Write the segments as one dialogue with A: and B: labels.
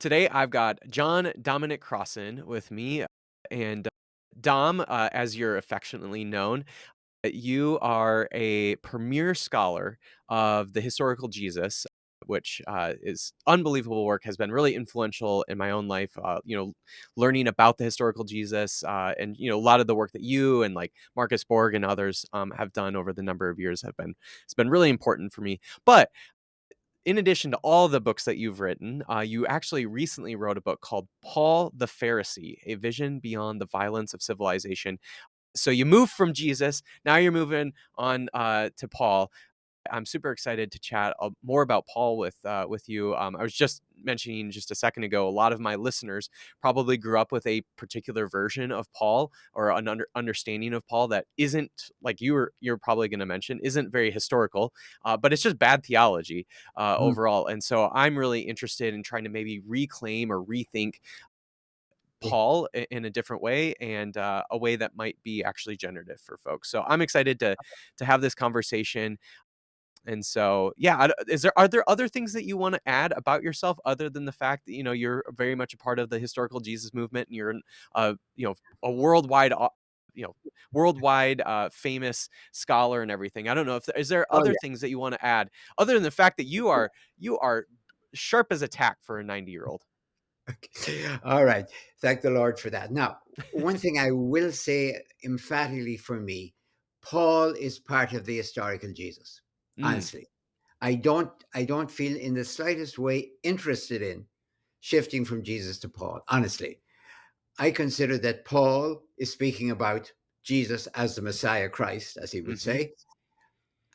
A: Today I've got John Dominic Crossan with me, and Dom, as you're affectionately known, you are a premier scholar of the historical Jesus, which is unbelievable work, has been really influential in my own life. Learning about the historical Jesus, and a lot of the work that you and like Marcus Borg and others have done over the number of years it's been really important for me. But in addition to all the books that you've written, you actually recently wrote a book called Paul the Pharisee, A Vision Beyond the Violence of Civilization. So you move from Jesus, now you're moving on to Paul. I'm super excited to chat more about Paul with you. I was just mentioning just a second ago, a lot of my listeners probably grew up with a particular version of Paul or an understanding of Paul that isn't like you're probably going to mention isn't very historical, but it's just bad theology
B: Mm.
A: overall. And so I'm really interested in trying to maybe reclaim or rethink
B: Yeah.
A: Paul in a different way and a way that might be actually generative for folks. So I'm excited to have this conversation. And so, yeah, are there other things that you want to add about yourself other than the fact that you're very much a part of the historical Jesus movement and you're a you know worldwide famous scholar and everything. I don't know if is there
B: Oh,
A: other
B: yeah.
A: things that you want to add other than the fact that you are sharp as a tack for a 90-year-old.
B: Okay. All right. Thank the Lord for that. Now, one thing I will say emphatically for me, Paul is part of the historical Jesus.
A: Mm,
B: Honestly, I don't feel in the slightest way interested in shifting from Jesus to Paul. Honestly, I consider that Paul is speaking about Jesus as the Messiah Christ, as he would
A: mhm,
B: say,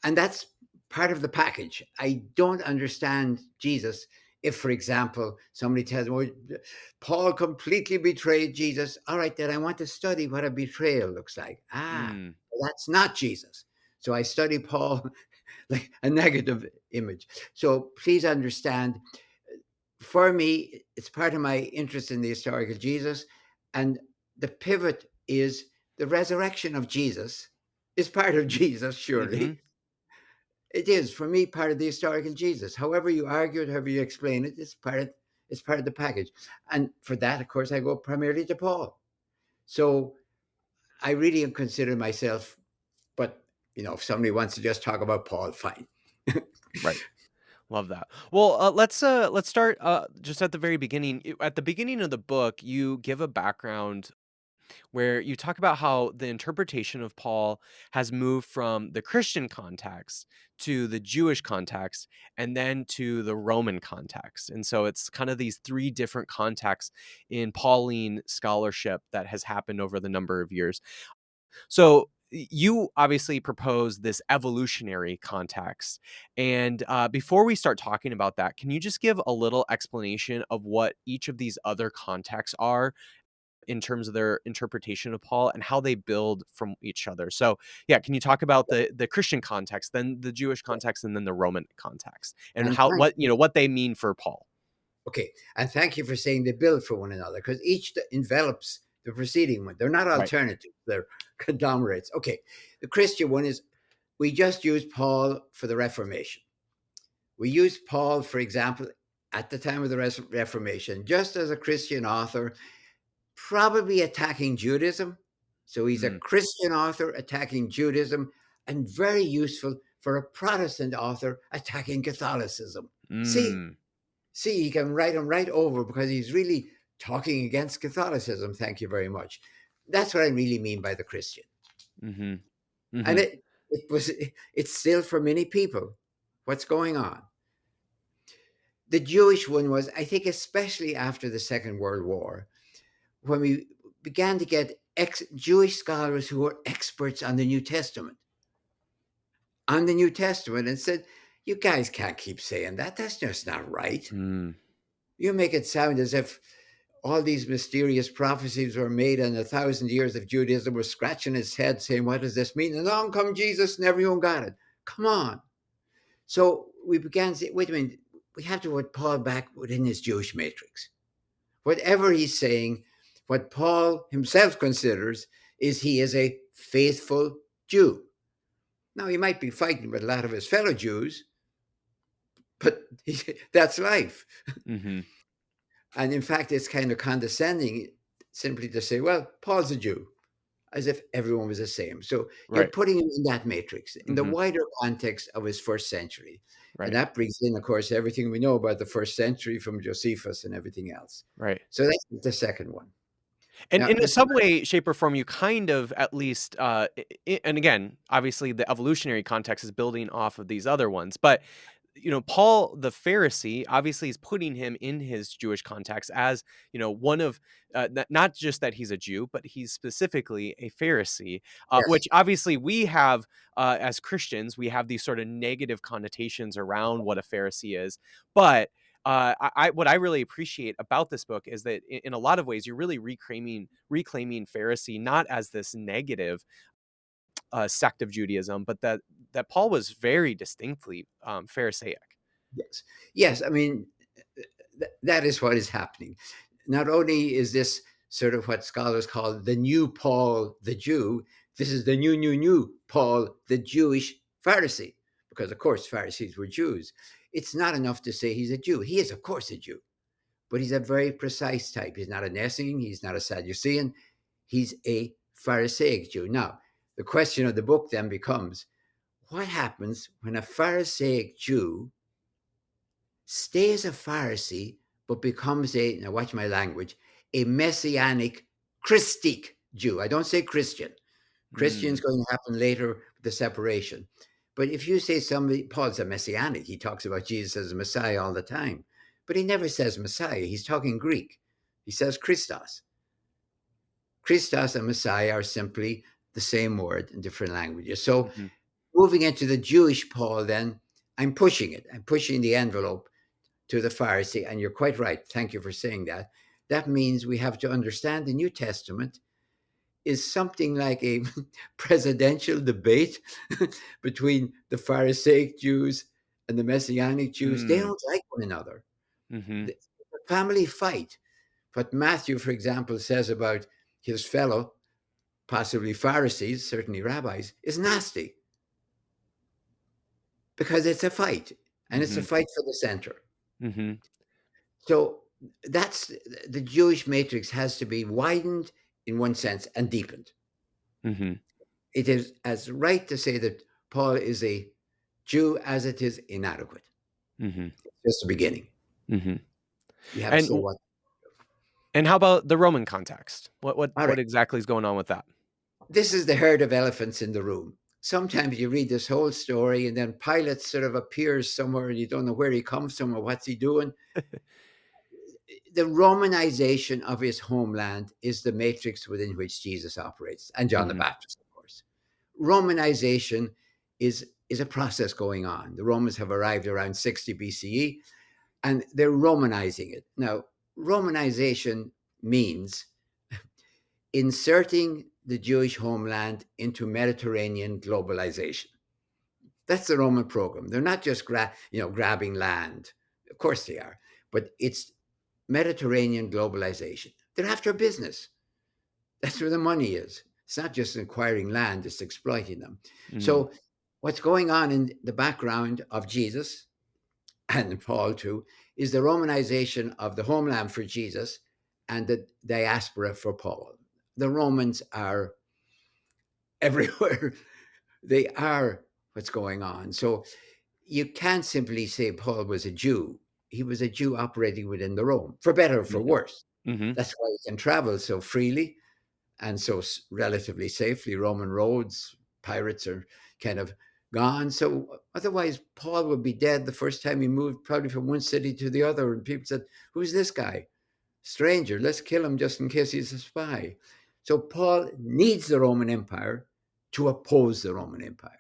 B: and that's part of the package. I don't understand Jesus if, for example, somebody tells me, well, Paul completely betrayed Jesus. All right, then I want to study what a betrayal looks like.
A: mm,
B: That's not Jesus. So I study Paul like a negative image. So please understand, for me, it's part of my interest in the historical Jesus. And the pivot is the resurrection of Jesus is part of Jesus,
A: mhm.
B: surely. It is for me part of the historical Jesus. However you argue it, however you explain it, it's part of the package. And for that, of course, I go primarily to Paul. So I really consider myself, but if somebody wants to just talk about Paul, fine.
A: Right. Love that. Well, let's start just at the very beginning. At the beginning of the book, you give a background where you talk about how the interpretation of Paul has moved from the Christian context to the Jewish context and then to the Roman context. And so it's kind of these three different contexts in Pauline scholarship that has happened over the number of years. So you obviously propose this evolutionary context. And before we start talking about that, can you just give a little explanation of what each of these other contexts are in terms of their interpretation of Paul and how they build from each other? So, yeah, can you talk about the Christian context, then the Jewish context, and then the Roman context, and
B: And
A: how
B: thank you.
A: what they mean for Paul?
B: Okay. And thank you for saying they build for one another because each envelops the preceding one. They're not
A: Right.
B: alternatives, they're conglomerates. Okay. The Christian one is we just use Paul for the Reformation. We use Paul, for example, at the time of the Reformation, just as a Christian author, probably attacking Judaism. So he's a
A: Mm,
B: Christian author attacking Judaism and very useful for a Protestant author attacking Catholicism. See,
A: mm,
B: see, he can write him right over because he's really talking against Catholicism. Thank you very much. That's what I really mean by the Christian.
A: mm-hmm,
B: And
A: mm-hmm,
B: it's still for many people what's going on. The Jewish one was, I think, especially after the Second World War, when we began to get Jewish scholars who were experts on the New Testament, and said, "You guys can't keep saying that. That's just not right.
A: mm,
B: You make it sound as if all these mysterious prophecies were made, and 1,000 years of Judaism was scratching its head, saying, 'What does this mean?' And along come Jesus, and everyone got it. Come on." So we began to say, "Wait a minute. We have to put Paul back within his Jewish matrix." Whatever he's saying, what Paul himself considers is he is a faithful Jew. Now, he might be fighting with a lot of his fellow Jews, but that's life.
A: mm-hmm.
B: And in fact, it's kind of condescending simply to say, well, Paul's a Jew, as if everyone was the same. So you're
A: Right.
B: putting him in that matrix, in the
A: Mhm.
B: wider context of his first century. And
A: Right.
B: that brings in, of course, everything we know about the first century from Josephus and everything else.
A: Right.
B: So that's the second one.
A: And
B: Now,
A: in
B: the
A: some
B: third,
A: way, shape, or form, you kind of at least, and again, obviously, the evolutionary context is building off of these other ones, but Paul the Pharisee obviously is putting him in his Jewish context as, one of, not just that he's a Jew, but he's specifically a Pharisee, which
B: yes,
A: obviously we have, as Christians, we have these sort of negative connotations around what a Pharisee is. But what I really appreciate about this book is that in a lot of ways, you're really reclaiming Pharisee not as this negative sect of Judaism, but that Paul was very distinctly Pharisaic.
B: yes, yes. I mean, that is what is happening. Not only is this sort of what scholars call the new Paul the Jew, this is the new Paul the Jewish Pharisee, because of course Pharisees were Jews. It's not enough to say he's a Jew. He is, of course, a Jew, but he's a very precise type. He's not a Essene, he's not a Sadducean, he's a Pharisaic Jew. Now, the question of the book then becomes, what happens when a Pharisaic Jew stays a Pharisee, but becomes a, now watch my language, a messianic Christic Jew? I don't say Christian. Christian's
A: Mm,
B: going to happen later with the separation. But if you say somebody, Paul's a messianic, he talks about Jesus as a Messiah all the time, but he never says Messiah. He's talking Greek. He says Christos. Christos and Messiah are simply the same word in different languages. So
A: mhm,
B: moving into the Jewish Paul, then I'm pushing it. I'm pushing the envelope to the Pharisee. And you're quite right. Thank you for saying that. That means we have to understand the New Testament is something like a presidential debate between the Pharisaic Jews and the Messianic Jews. They
A: mm,
B: don't like one another.
A: mhm,
B: The family fight. What Matthew, for example, says about his fellow, possibly Pharisees, certainly rabbis, is nasty because it's a fight and it's a
A: mhm,
B: fight for the center.
A: mhm,
B: So that's the Jewish matrix has to be widened in one sense and deepened.
A: mhm,
B: It is as right to say that Paul is a Jew as it is inadequate.
A: mhm,
B: Just the beginning.
A: mhm.
B: You have to
A: And
B: say what.
A: how about the Roman context?
B: All right.
A: What exactly is going on with that?
B: This is the herd of elephants in the room. Sometimes you read this whole story and then Pilate sort of appears somewhere and you don't know where he comes from or what's he doing. The Romanization of his homeland is the matrix within which Jesus operates, and John the
A: Mhm,
B: Baptist, of course. Romanization is a process going on. The Romans have arrived around 60 BCE, and they're Romanizing it. Now, Romanization means inserting the Jewish homeland into Mediterranean globalization. That's the Roman program. They're not just grabbing land. Of course they are, but it's Mediterranean globalization. They're after business. That's where the money is. It's not just acquiring land, it's exploiting them.
A: mm,
B: So, what's going on in the background of Jesus and Paul too is the Romanization of the homeland for Jesus and the diaspora for Paul. The Romans are everywhere. They are what's going on. So, you can't simply say Paul was a Jew. He was a Jew operating within the Rome, for better or for
A: mhm,
B: worse.
A: mhm,
B: That's why he can travel so freely and so relatively safely. Roman roads, pirates are kind of gone. So otherwise, Paul would be dead the first time he moved, probably from one city to the other. And people said, "Who's this guy? Stranger. Let's kill him just in case he's a spy." So Paul needs the Roman Empire to oppose the Roman Empire.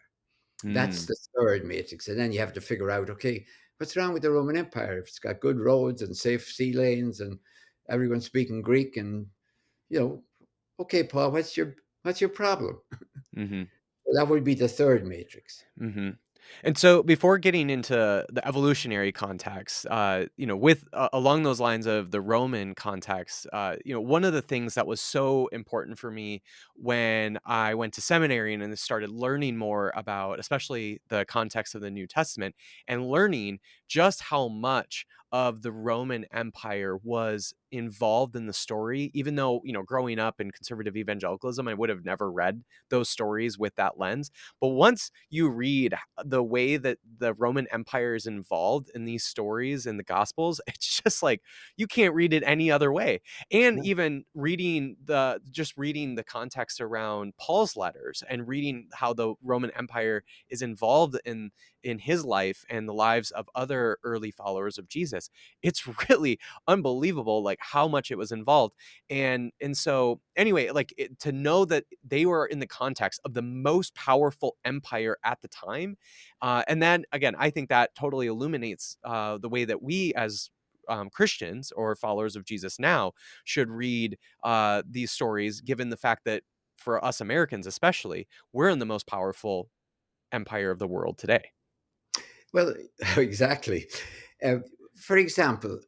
B: That's
A: mm,
B: the third matrix. And then you have to figure out, okay, what's wrong with the Roman Empire? If it's got good roads and safe sea lanes and everyone speaking Greek and you know, okay, Paul, what's your problem?
A: mhm.
B: That would be the third matrix.
A: Mhm. And so before getting into the evolutionary context, with along those lines of the Roman context, one of the things that was so important for me when I went to seminary and then started learning more about, especially the context of the New Testament, and learning just how much of the Roman Empire was involved in the story, even though, growing up in conservative evangelicalism, I would have never read those stories with that lens. But once you read the way that the Roman Empire is involved in these stories in the Gospels, it's just like you can't read it any other way. And
B: No.
A: even reading the context around Paul's letters and reading how the Roman Empire is involved in his life and the lives of other early followers of Jesus, it's really unbelievable like how much it was involved. And so anyway, like to know that they were in the context of the most powerful empire at the time, and then again, I think that totally illuminates the way that we as Christians or followers of Jesus now should read these stories, given the fact that for us Americans especially, we're in the most powerful empire of the world today.
B: Well, exactly. Uh, for example,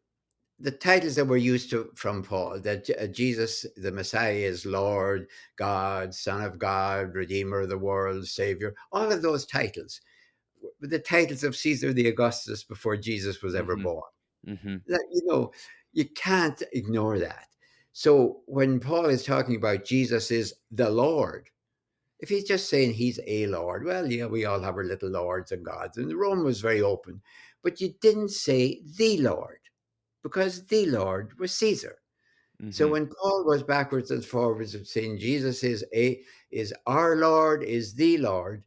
B: the titles that were used from Paul, that Jesus, the Messiah, is Lord, God, Son of God, Redeemer of the world, Savior, all of those titles were the titles of Caesar the Augustus before Jesus was ever
A: Mhm.
B: born.
A: Mhm.
B: That, you can't ignore that. So when Paul is talking about Jesus is the Lord, if he's just saying he's a Lord, well, yeah, we all have our little lords and gods, and Rome was very open. But you didn't say the Lord, because the Lord was Caesar. So
A: Mhm.
B: when Paul goes backwards and forwards of saying Jesus is our Lord, is the Lord,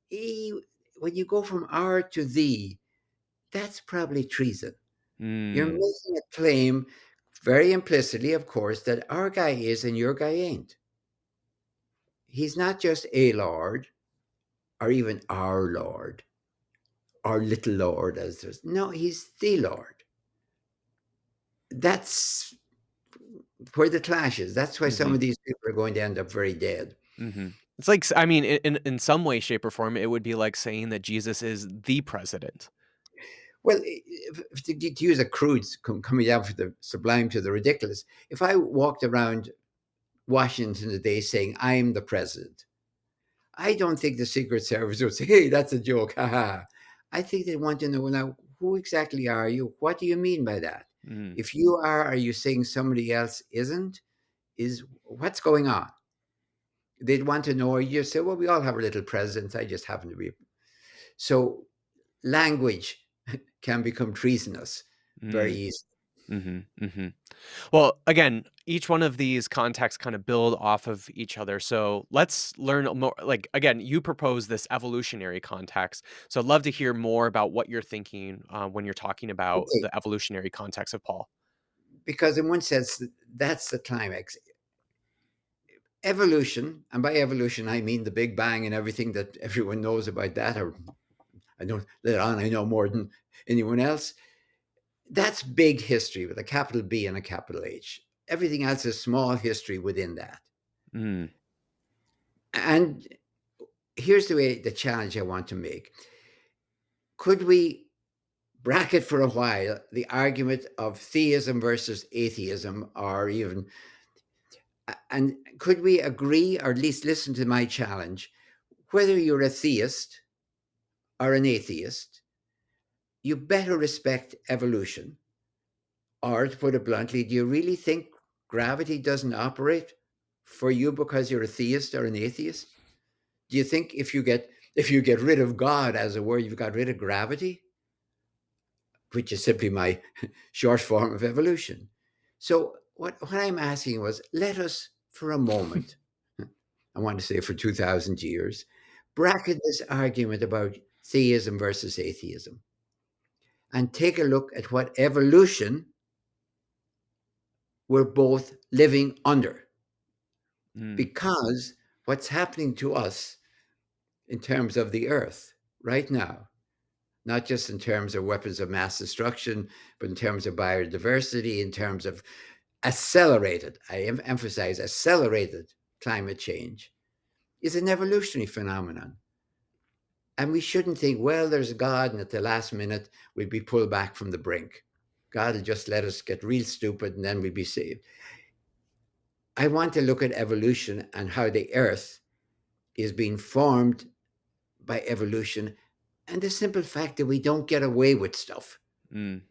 B: he, when you go from our to thee, that's probably treason. You're
A: Mm.
B: making a claim, very implicitly, of course, that our guy is and your guy ain't. He's not just a Lord or even our Lord, our little Lord, as there's no, he's the Lord. That's where the clash is. That's why some
A: Mhm.
B: of these people are going to end up very dead.
A: Mhm. It's like I mean, in some way, shape, or form, it would be like saying that Jesus is the president.
B: Well, if to use a crude coming down from the sublime to the ridiculous, if I walked around Washington today saying I'm the president, I don't think the Secret Service would say, "Hey, that's a joke, haha." I think they want to know now who exactly are you? What do you mean by that?
A: Mm.
B: If you are you saying somebody else isn't? Is what's going on? They'd want to know, or you just say, "Well, we all have our little presidents. I just happen to be." So language can become treasonous very
A: Mm.
B: easily.
A: Mhm. Mhm. Well, again, each one of these contexts kind of build off of each other. So let's learn more. Like, again, you propose this evolutionary context. So I'd love to hear more about what you're thinking when you're talking about
B: Okay,
A: the evolutionary context of Paul.
B: because in one sense, that's the climax. Evolution, and by evolution, I mean the Big Bang and everything that everyone knows about that, or I don't let on, I know more than anyone else. That's big history with a capital B and a capital H. Everything else is small history within that.
A: Mm.
B: And here's the challenge I want to make. Could we bracket for a while the argument of theism versus atheism, or even, and could we agree, or at least listen to my challenge, whether you're a theist or an atheist, you better respect evolution. Or to put it bluntly, do you really think gravity doesn't operate for you because you're a theist or an atheist? Do you think if you get rid of God, as it were, you've got rid of gravity, which is simply my short form of evolution? So what I'm asking was, let us for a moment, I want to say for 2,000 years, bracket this argument about theism versus atheism and take a look at what evolution we're both living under.
A: Mm.
B: Because what's happening to us in terms of the earth right now, not just in terms of weapons of mass destruction, but in terms of biodiversity, in terms of accelerated, I emphasize accelerated climate change, is an evolutionary phenomenon. And we shouldn't think, well, there's God, and at the last minute, we'd be pulled back from the brink. God will just let us get real stupid and then we'd be saved. I want to look at evolution and how the earth is being formed by evolution and the simple fact that we don't get away with stuff.
A: Mm.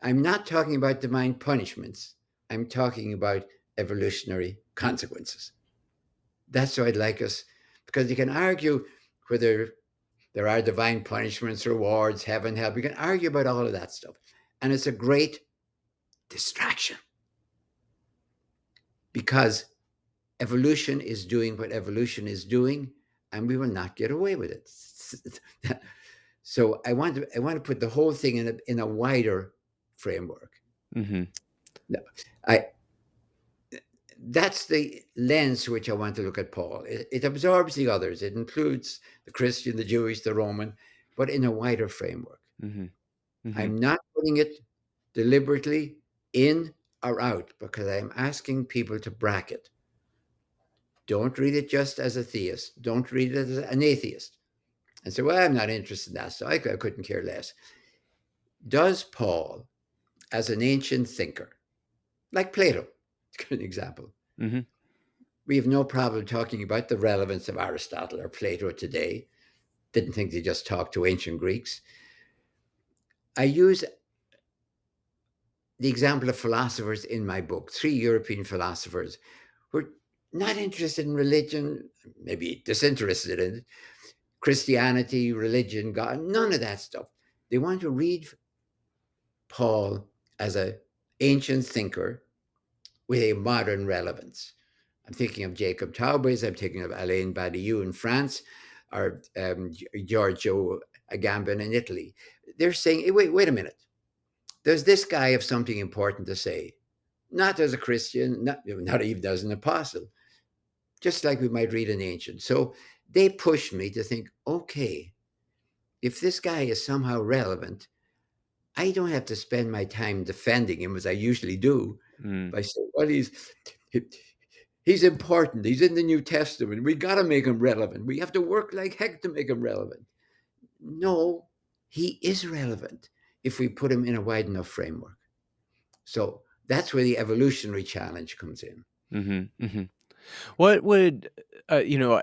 B: I'm not talking about divine punishments. I'm talking about evolutionary consequences. That's what I'd like us, because you can argue whether there are divine punishments, rewards, heaven, hell. We can argue about all of that stuff. And it's a great distraction because evolution is doing what evolution is doing, and we will not get away with it. So I want to put the whole thing in a wider framework.
A: Mhm.
B: No, I that's the lens through which I want to look at Paul. It absorbs the others. It includes the Christian, the Jewish, the Roman, but in a wider framework.
A: Mhm. Mhm.
B: I'm not putting it deliberately in or out because I'm asking people to bracket. Don't read it just as a theist. Don't read it as an atheist and say, well, I'm not interested in that, so I couldn't care less. Does Paul, as an ancient thinker, like Plato, to give an example,
A: Mhm.
B: we have no problem talking about the relevance of Aristotle or Plato today. Didn't think they just talked to ancient Greeks. I use the example of philosophers in my book, three European philosophers who are not interested in religion, maybe disinterested in it, Christianity, religion, God, none of that stuff. They want to read Paul as an ancient thinker with a modern relevance. I'm thinking of Jacob Taubes, I'm thinking of Alain Badiou in France, or Giorgio Agamben in Italy. They're saying, hey, wait a minute. Does this guy have something important to say? Not as a Christian, not even as an apostle, just like we might read in ancient. So they push me to think, okay, if this guy is somehow relevant, I don't have to spend my time defending him as I usually do
A: Mm.
B: by saying, well, he's important. He's in the New Testament. We got to make him relevant. We have to work like heck to make him relevant. No, he is relevant if we put him in a wide enough framework. So that's where the evolutionary challenge comes in.
A: Mhm. Mhm. What would, you know,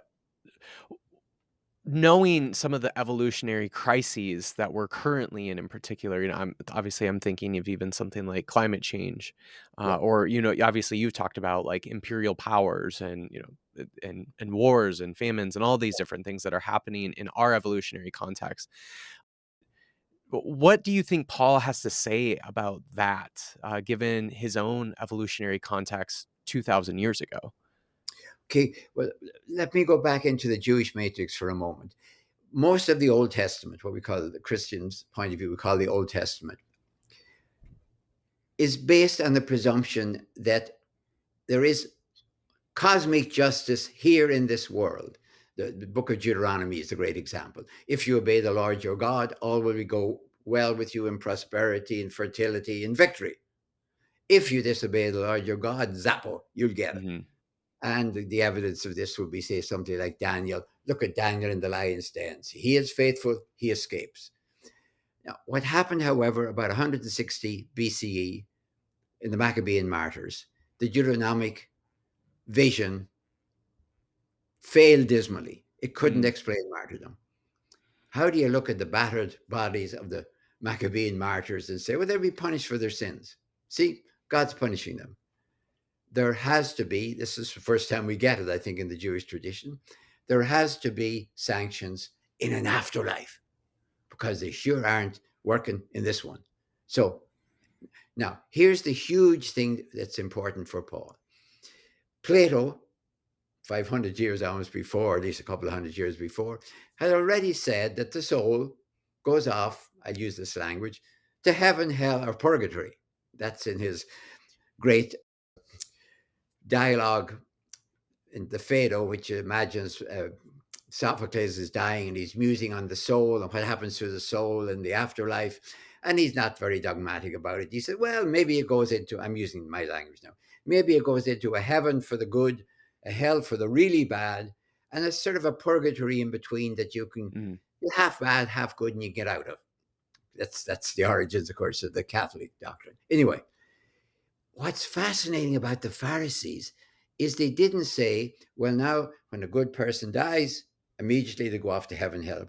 A: knowing some of the evolutionary crises that we're currently in particular, I'm thinking of even something like climate change,
B: Yeah.
A: or obviously you've talked about like imperial powers and and wars and famines and all these different things that are happening in our evolutionary context. What do you think Paul has to say about that, given his own evolutionary context 2,000 years ago?
B: Okay. Well, let me go back into the Jewish matrix for a moment. Most of the Old Testament, what we call the Christians' point of view, we call the Old Testament, is based on the presumption that there is cosmic justice here in this world. The book of Deuteronomy is a great example. If you obey the Lord your God, all will go well with you in prosperity and fertility and victory. If you disobey the Lord your God, zappo, you'll get it.
A: Mhm.
B: And the evidence of this would be, say, something like Daniel. Look at Daniel in the lion's dens. He is faithful, he escapes. Now, what happened, however, about 160 BCE in the Maccabean martyrs, the Deuteronomic vision failed dismally. It couldn't
A: Mm.
B: explain martyrdom. How do you look at the battered bodies of the Maccabean martyrs and say, well, they'll be punished for their sins? See, God's punishing them. There has to be, this is the first time we get it, I think, in the Jewish tradition, there has to be sanctions in an afterlife because they sure aren't working in this one. So now here's the huge thing that's important for Paul. Plato, 500 years almost before, at least a couple of hundred years before, had already said that the soul goes off, I'll use this language, to heaven, hell, or purgatory. That's in his great dialogue in the Phaedo, which imagines Sophocles is dying and he's musing on the soul and what happens to the soul in the afterlife. And he's not very dogmatic about it. He said, well, maybe it goes into, I'm using my language now, maybe it goes into a heaven for the good, a hell for the really bad, and a sort of a purgatory in between that you can,
A: Mm.
B: half bad, half good, and you get out of. That's the origins, of course, of the Catholic doctrine. Anyway, what's fascinating about the Pharisees is they didn't say, well, now when a good person dies, immediately they go off to heaven, hell.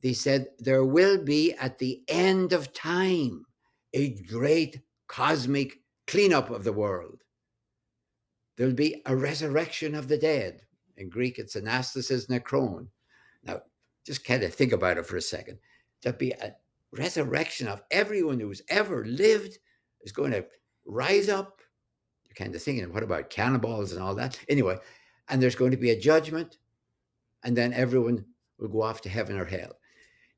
B: They said there will be at the end of time a great cosmic cleanup of the world. There'll be a resurrection of the dead. In Greek, it's anastasis nekron. Now, just kind of think about it for a second. There'll be a resurrection of everyone who's ever lived is going to rise up. You're kind of thinking, what about cannibals and all that? Anyway, and there's going to be a judgment, and then everyone will go off to heaven or hell.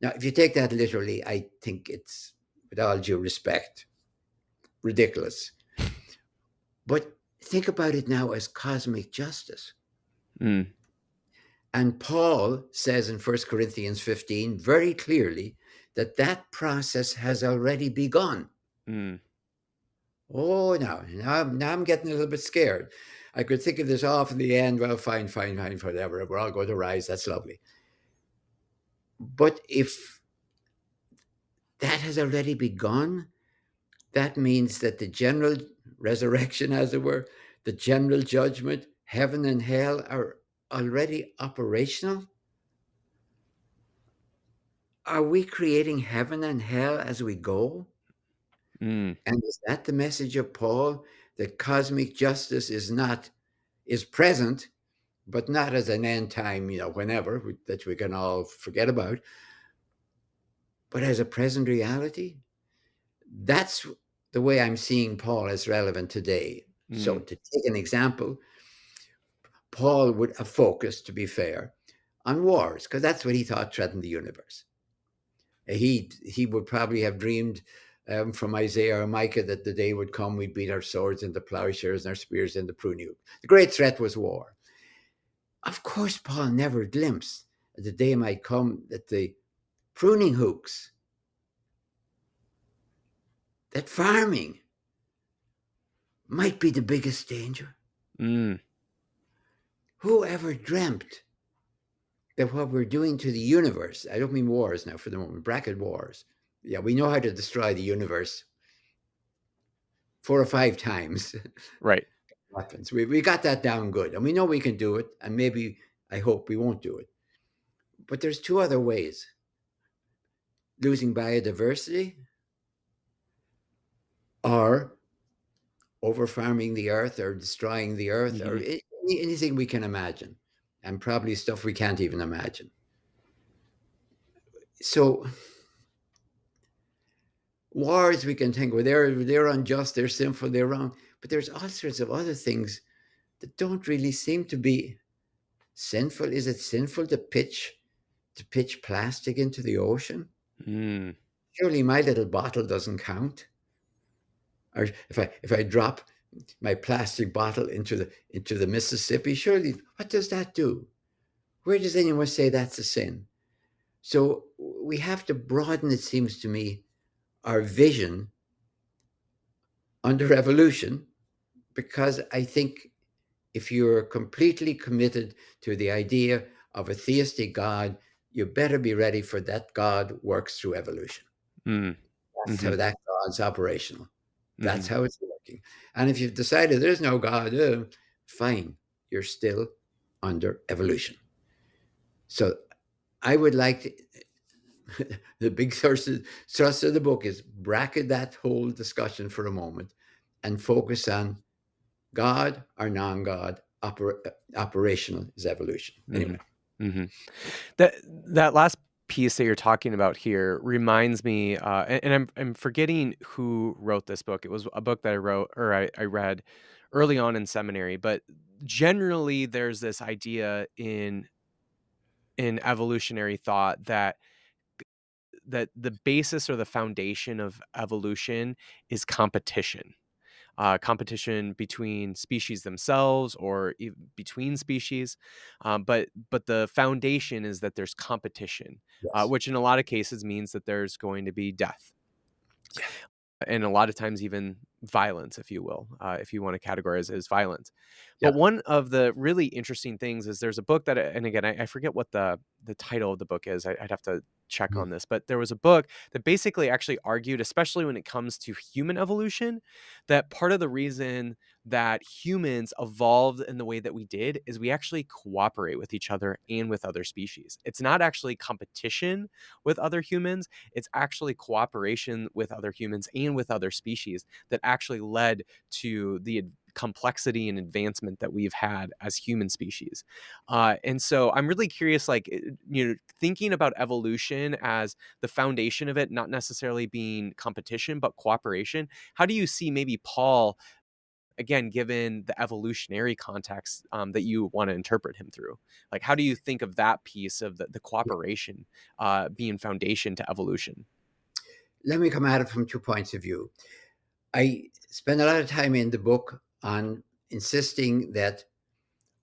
B: Now, if you take that literally, I think it's, with all due respect, ridiculous. But think about it now as cosmic justice.
A: Mm,
B: And Paul says in 1 Corinthians 15 very clearly that that process has already begun.
A: mm,
B: Oh, now I'm getting a little bit scared. I could think of this off in the end. Well, fine, whatever. We're all going to rise. That's lovely. But if that has already begun, that means that the general resurrection, as it were, the general judgment, heaven and hell are already operational. Are we creating heaven and hell as we go?
A: mm,
B: And is that the message of Paul? That cosmic justice is present, but not as an end time, whenever that we can all forget about, but as a present reality. That's the way I'm seeing Paul as relevant today. So
A: mm,
B: to take an example, Paul would have focused, to be fair, on wars, because that's what he thought threatened the universe. He would probably have dreamed from Isaiah or Micah that the day would come we'd beat our swords into plowshares and our spears into pruning hook. The great threat was war. Of course, Paul never glimpsed that the day might come that the pruning hooks, that farming might be the biggest danger.
A: mm.
B: Who ever dreamt that what we're doing to the universe, I don't mean wars now for the moment, bracket wars. Yeah, we know how to destroy the universe 4 or 5 times.
A: Right.
B: Weapons. We got that down good, and we know we can do it. And maybe I hope we won't do it. But there's two other ways: losing biodiversity or over farming the earth or destroying the earth or
A: Mhm.
B: anything we can imagine, and probably stuff we can't even imagine. So wars we can think, well, they're unjust, they're sinful, they're wrong. But there's all sorts of other things that don't really seem to be sinful. Is it sinful to pitch plastic into the ocean?
A: Mm,
B: Surely my little bottle doesn't count. Or if I drop my plastic bottle into the Mississippi, surely what does that do? Where does anyone say that's a sin? So we have to broaden, it seems to me, our vision under evolution, because I think if you're completely committed to the idea of a theistic God, you better be ready for that God works through evolution.
A: mm,
B: That's how
A: mhm,
B: that God's operational. That's
A: mhm,
B: how it's working. And if you've decided there's no God, fine, you're still under evolution. So I would like the big thrust of the book is bracket that whole discussion for a moment and focus on God or non-God. Operational is evolution. Anyway,
A: mhm, mhm. That that last piece that you're talking about here reminds me, and I'm forgetting who wrote this book. It was a book that I wrote or I read early on in seminary, but generally there's this idea in evolutionary thought that the basis or the foundation of evolution is competition. Competition between species themselves or between species, but the foundation is that there's competition,
B: yes,
A: which in a lot of cases means that there's going to be death,
B: yeah,
A: and a lot of times even violence, if you will, if you want to categorize it as violence.
B: Yeah.
A: But one of the really interesting things is there's a book that, and again, I forget what the title of the book is. I'd have to check
B: Mhm.
A: on this, but there was a book that basically actually argued, especially when it comes to human evolution, that part of the reason that humans evolved in the way that we did is we actually cooperate with each other and with other species. It's not actually competition with other humans, it's actually cooperation with other humans and with other species that actually led to the complexity and advancement that we've had as human species. And so I'm really curious, like, thinking about evolution as the foundation of it, not necessarily being competition, but cooperation. How do you see maybe Paul, again, given the evolutionary context that you want to interpret him through? Like, how do you think of that piece of the
B: Yeah.
A: cooperation being foundation to evolution?
B: Let me come at it from 2 points of view. I spend a lot of time in the book on insisting that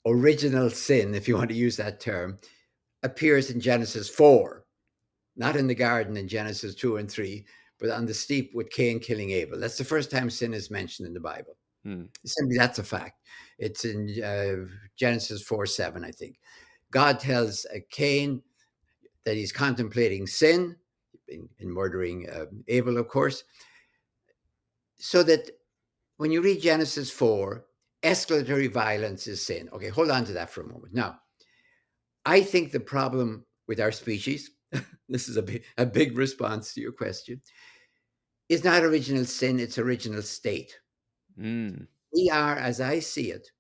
B: original sin, if you want to use that term, appears in Genesis 4, not in the garden in Genesis 2 and 3, but on the steep with Cain killing Abel. That's the first time sin is mentioned in the Bible.
A: Mm,
B: Simply, that's a fact. It's in Genesis 4:7, I think. God tells Cain that he's contemplating sin in murdering Abel, of course, so that when you read Genesis 4, escalatory violence is sin. Okay, hold on to that for a moment. Now, I think the problem with our species, this is a big response to your question, is not original sin, it's original state.
A: mm,
B: We are, as I see it,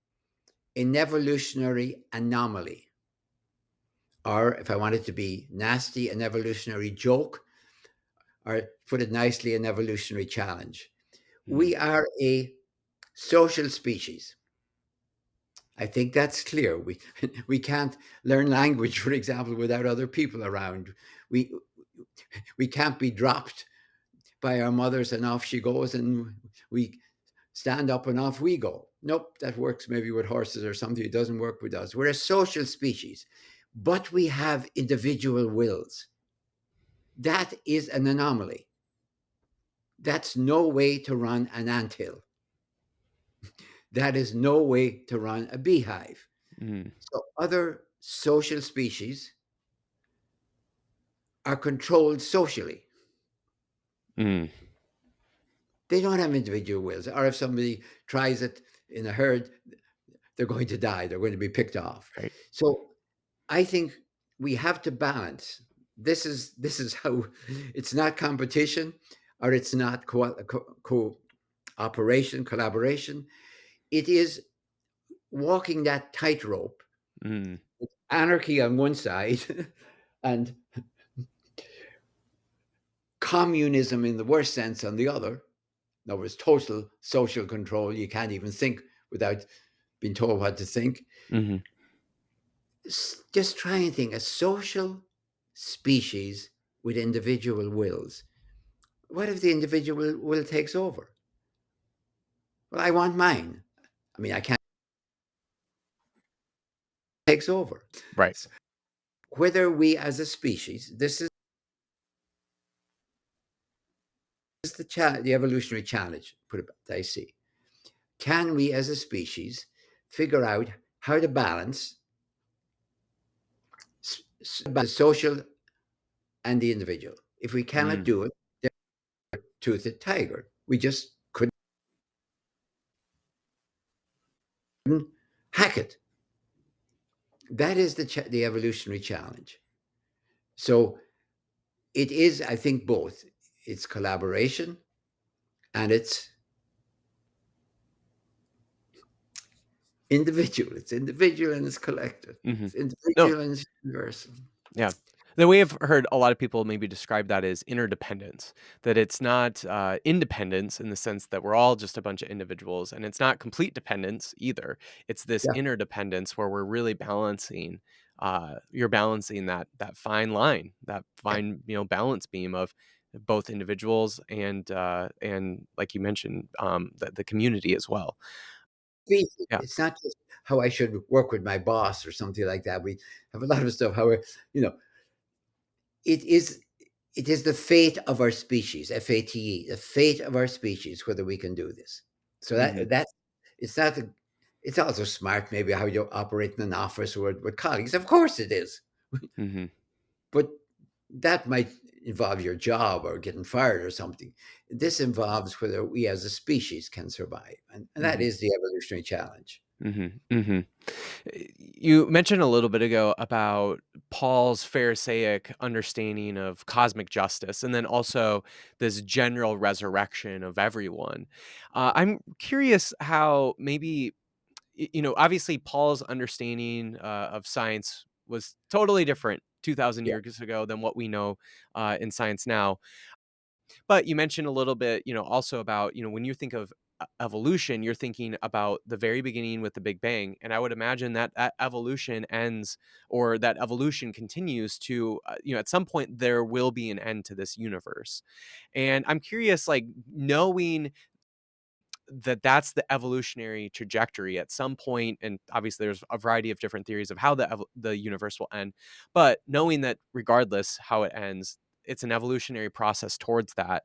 B: an evolutionary anomaly, or if I want it to be nasty, an evolutionary joke, or put it nicely, an evolutionary challenge.
A: mm,
B: We are a social species. I think that's clear. We can't learn language, for example, without other people around. We we can't be dropped by our mothers and off she goes, and we stand up and off we go. Nope, that works maybe with horses or something. It doesn't work with us. We're a social species, but we have individual wills. That is an anomaly. That's no way to run an anthill. That is no way to run a beehive.
A: mm,
B: So other social species are controlled socially.
A: mm,
B: They don't have individual wills. Or if somebody tries it in a herd, they're going to die. They're going to be picked off.
A: right.
B: So I think we have to balance. This is how it's not competition or it's not cooperation, collaboration. It is walking that tightrope,
A: Mm,
B: anarchy on one side and communism in the worst sense on the other. In other words, total social control. You can't even think without being told what to think.
A: mhm,
B: Just try and think a social species with individual wills. What if the individual will takes over? Well, I want mine. I mean, I can't takes over.
A: right.
B: Whether we as a species, this is the evolutionary challenge, put it I see. Can we as a species figure out how to balance the social and the individual? If we cannot
A: Mm,
B: do it, then toothed tiger. We just couldn't hack it. That is the evolutionary challenge. So it is, I think, both. It's collaboration and it's individual. It's individual and it's collective.
A: mhm.
B: It's
A: No,
B: individual and it's universal.
A: yeah. The way I've heard a lot of people maybe describe that is interdependence, that it's not independence in the sense that we're all just a bunch of individuals, and it's not complete dependence either. It's this
B: Yeah.
A: interdependence where we're really balancing. You're balancing that fine line, that
B: Yeah.
A: fine balance beam of both individuals and like you mentioned, the community as well. Yeah.
B: It's not just how I should work with my boss or something like that. We have a lot of stuff. How you know, it is it is the fate of our species, FATE, the fate of our species, whether we can do this. So
A: Mhm,
B: that it's not. It's also smart, maybe how you operate in an office or with colleagues. Of course, it is,
A: mhm,
B: but that might involve your job or getting fired or something. This involves whether we as a species can survive, and that
A: mhm,
B: is the evolutionary challenge.
A: mhm, mhm. You mentioned a little bit ago about Paul's Pharisaic understanding of cosmic justice, and then also this general resurrection of everyone. I'm curious how maybe obviously Paul's understanding of science was totally different 2,000
B: Yeah,
A: years ago than what we know in science now. But you mentioned a little bit, also about, when you think of evolution, you're thinking about the very beginning with the Big Bang. And I would imagine that that evolution ends or that evolution continues to, at some point there will be an end to this universe. And I'm curious, like, knowing that that's the evolutionary trajectory at some point, and obviously there's a variety of different theories of how the universe will end, but knowing that regardless how it ends, it's an evolutionary process towards that.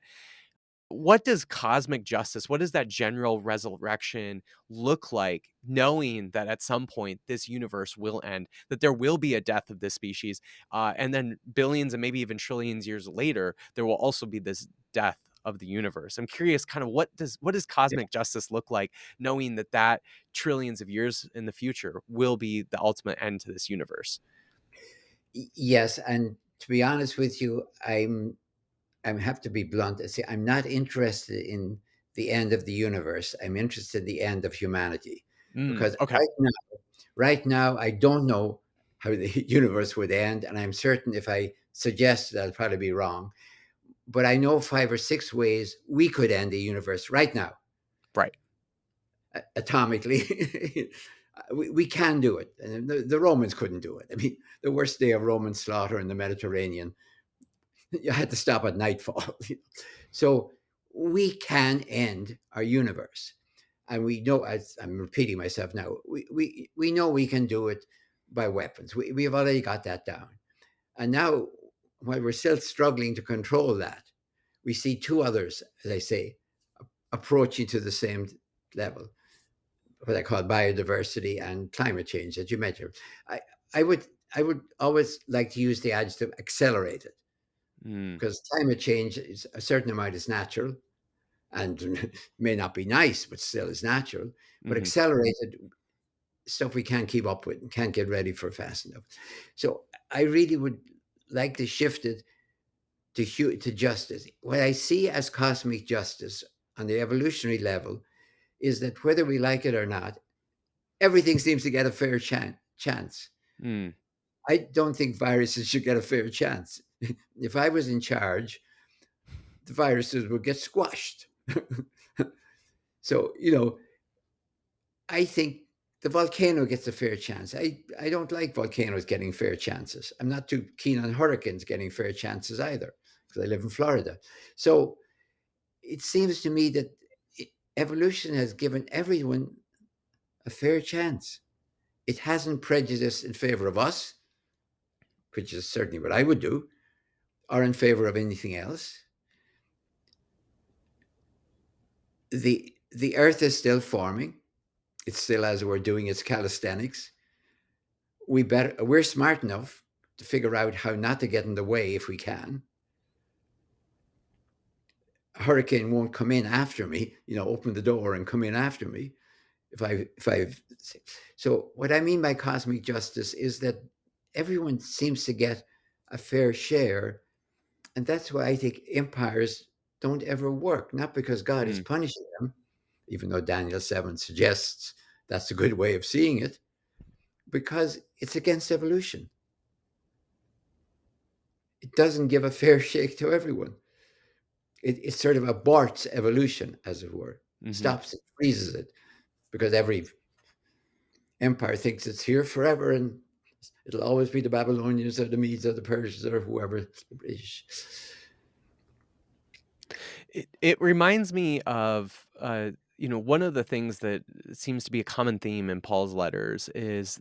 A: What does cosmic justice, what does that general resurrection look like, knowing that at some point this universe will end, that there will be a death of this species, and then billions and maybe even trillions years later, there will also be this death of the universe. I'm curious, kind of what does
B: yeah.
A: cosmic justice look like, knowing that that trillions of years in the future will be the ultimate end to this universe.
B: Yes, and to be honest with you, I have to be blunt. I say I'm not interested in the end of the universe. I'm interested in the end of humanity, because
A: Okay.
B: right now, I don't know how the universe would end, and I'm certain if I suggest that I'll probably be wrong. But I know 5 or 6 ways we could end the universe right now,
A: Right.
B: atomically. We can do it. And the Romans couldn't do it. I mean, the worst day of Roman slaughter in the Mediterranean, you had to stop at nightfall. So we can end our universe. And we know, as I'm repeating myself now, we know we can do it by weapons. We have already got that down. And now, while we're still struggling to control that, we see two others, as I say, approaching to the same level, what I call biodiversity and climate change that you mentioned. I, I would I would always like to use the adjective accelerated,
A: Mm,
B: because climate change is a certain amount is natural and may not be nice, but still is natural. But
A: mhm,
B: accelerated stuff we can't keep up with and can't get ready for fast enough. So I really would like to shift it to justice. What I see as cosmic justice on the evolutionary level is that whether we like it or not, everything seems to get a fair chance.
A: mm,
B: I don't think viruses should get a fair chance. If I was in charge, the viruses would get squashed. So, I think the volcano gets a fair chance. I don't like volcanoes getting fair chances. I'm not too keen on hurricanes getting fair chances either, because I live in Florida. So it seems to me that evolution has given everyone a fair chance. It hasn't prejudiced in favor of us, which is certainly what I would do, or in favor of anything else. The earth is still forming. It's still, as we're doing its calisthenics. We're smart enough to figure out how not to get in the way if we can. A hurricane won't come in after me, open the door and come in after me if I so what I mean by cosmic justice is that everyone seems to get a fair share, and that's why I think empires don't ever work, not because God is
A: mm,
B: punishing them, even though Daniel 7 suggests that's a good way of seeing it, because it's against evolution. It doesn't give a fair shake to everyone. It sort of aborts evolution, as it were,
A: mhm.
B: stops it, freezes it, because every empire thinks it's here forever and it'll always be the Babylonians or the Medes or the Persians or whoever, the British.
A: It reminds me of, one of the things that seems to be a common theme in Paul's letters is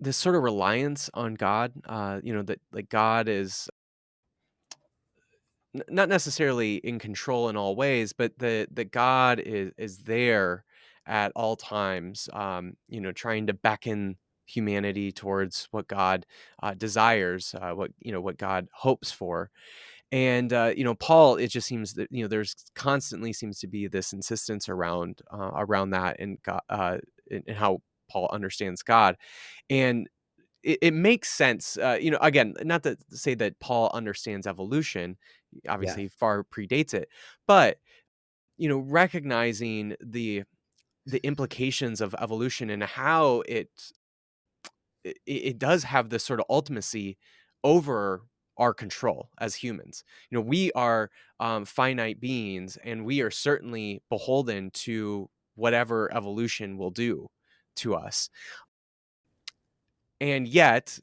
A: this sort of reliance on God, that like God is not necessarily in control in all ways, but that God is there at all times, trying to beckon humanity towards what God desires, what God hopes for. And Paul, it just seems that there's constantly seems to be this insistence around that, and God, and how Paul understands God. And it makes sense, again, not to say that Paul understands evolution,
B: Yeah,
A: obviously far predates it, but, recognizing the implications of evolution and how it does have this sort of ultimacy over our control as humans. We are, finite beings, and we are certainly beholden to whatever evolution will do to us, and yet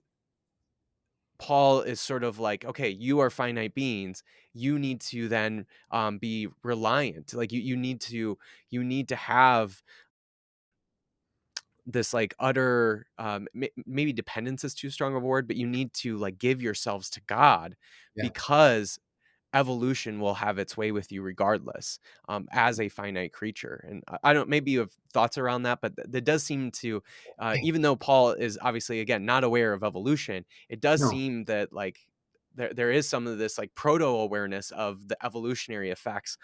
A: Paul is sort of like, okay, you are finite beings. You need to then be reliant. Like you need to have this like utter maybe dependence is too strong of a word, but you need to like give yourselves to God,
B: yeah.
A: because evolution will have its way with you regardless, as a finite creature. And I don't, maybe you have thoughts around that, but that does seem to, even though Paul is obviously again not aware of evolution, it does
B: No,
A: seem that like there is some of this like proto awareness of the evolutionary effects,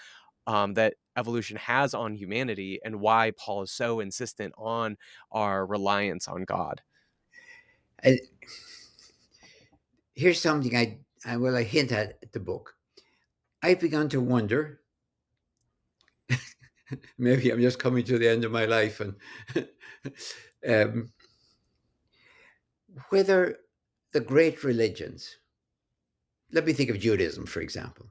A: that evolution has on humanity, and why Paul is so insistent on our reliance on God.
B: I, here's something I hint at the book. I've begun to wonder. Maybe I'm just coming to the end of my life, and um, whether the great religions. Let me think of Judaism, for example.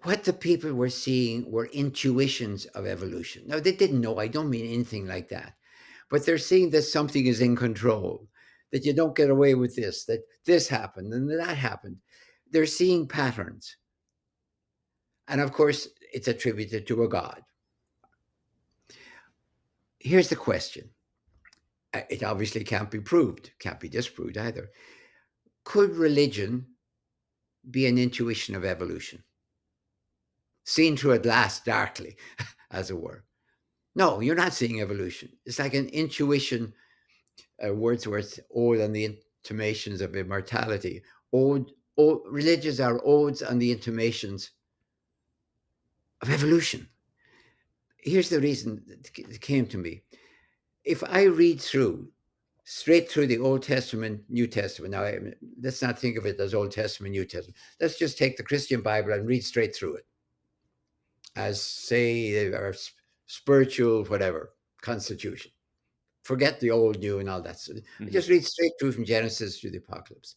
B: What the people were seeing were intuitions of evolution. Now, they didn't know. I don't mean anything like that. But they're seeing that something is in control, that you don't get away with this, that this happened and that happened. They're seeing patterns. And of course, it's attributed to a God. Here's the question. It obviously can't be proved, can't be disproved either. Could religion be an intuition of evolution, seen through a glass darkly, as it were? No, you're not seeing evolution. It's like an intuition. Wordsworth ode on the intimations of immortality. Religions are odes on the intimations of evolution. Here's the reason it came to me. If I read straight through the Old Testament, New Testament, now let's not think of it as Old Testament, New Testament. Let's just take the Christian Bible and read straight through it as, say, our spiritual, whatever, constitution. Forget the old, new, and all that. So I
A: Hmm.
B: just read straight through from Genesis to the Apocalypse.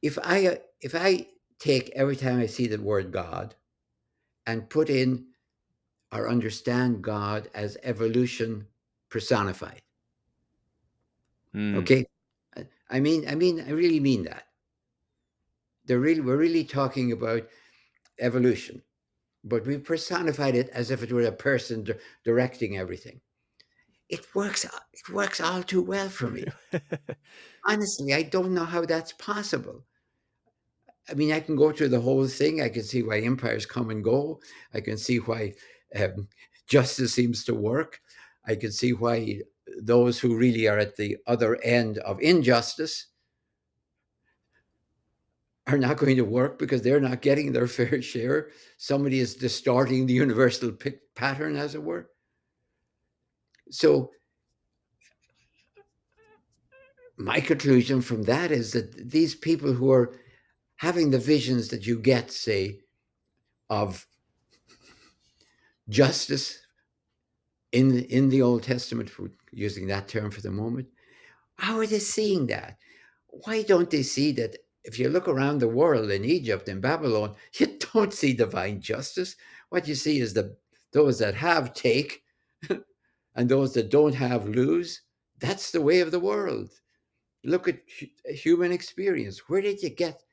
B: If I take every time I see the word God and put in or understand God as evolution personified,
A: Mm.
B: okay, I really mean that. We're really talking about evolution, but we personified it as if it were a person directing everything. It works. It works all too well for me. Honestly, I don't know how that's possible. I mean, I can go through the whole thing. I can see why empires come and go. I can see why um, justice seems to work. I can see why those who really are at the other end of injustice are not going to work because they're not getting their fair share. Somebody is distorting the universal pattern, as it were. So, my conclusion from that is that these people who are having the visions that you get, say, of justice in the Old Testament, for using that term for the moment, how are they seeing that? Why don't they see that if you look around the world in Egypt and Babylon, you don't see divine justice. What you see is those that have take and those that don't have lose. That's the way of the world. Look at human experience. Where did you get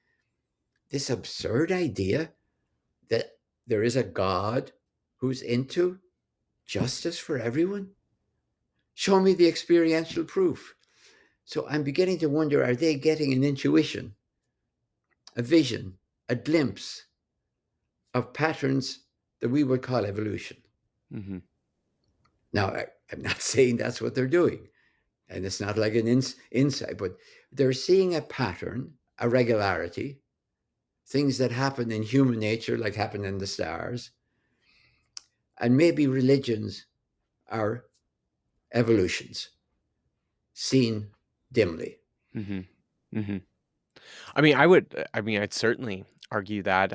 B: this absurd idea that there is a God who's into justice for everyone? Show me the experiential proof. So I'm beginning to wonder, are they getting an intuition, a vision, a glimpse of patterns that we would call evolution?
A: Mhm.
B: Now, I'm not saying that's what they're doing, and it's not like an insight, but they're seeing a pattern, a regularity, things that happen in human nature, like happen in the stars, and maybe religions are evolutions seen dimly.
A: Mhm. Mhm. I mean, I'd certainly argue that,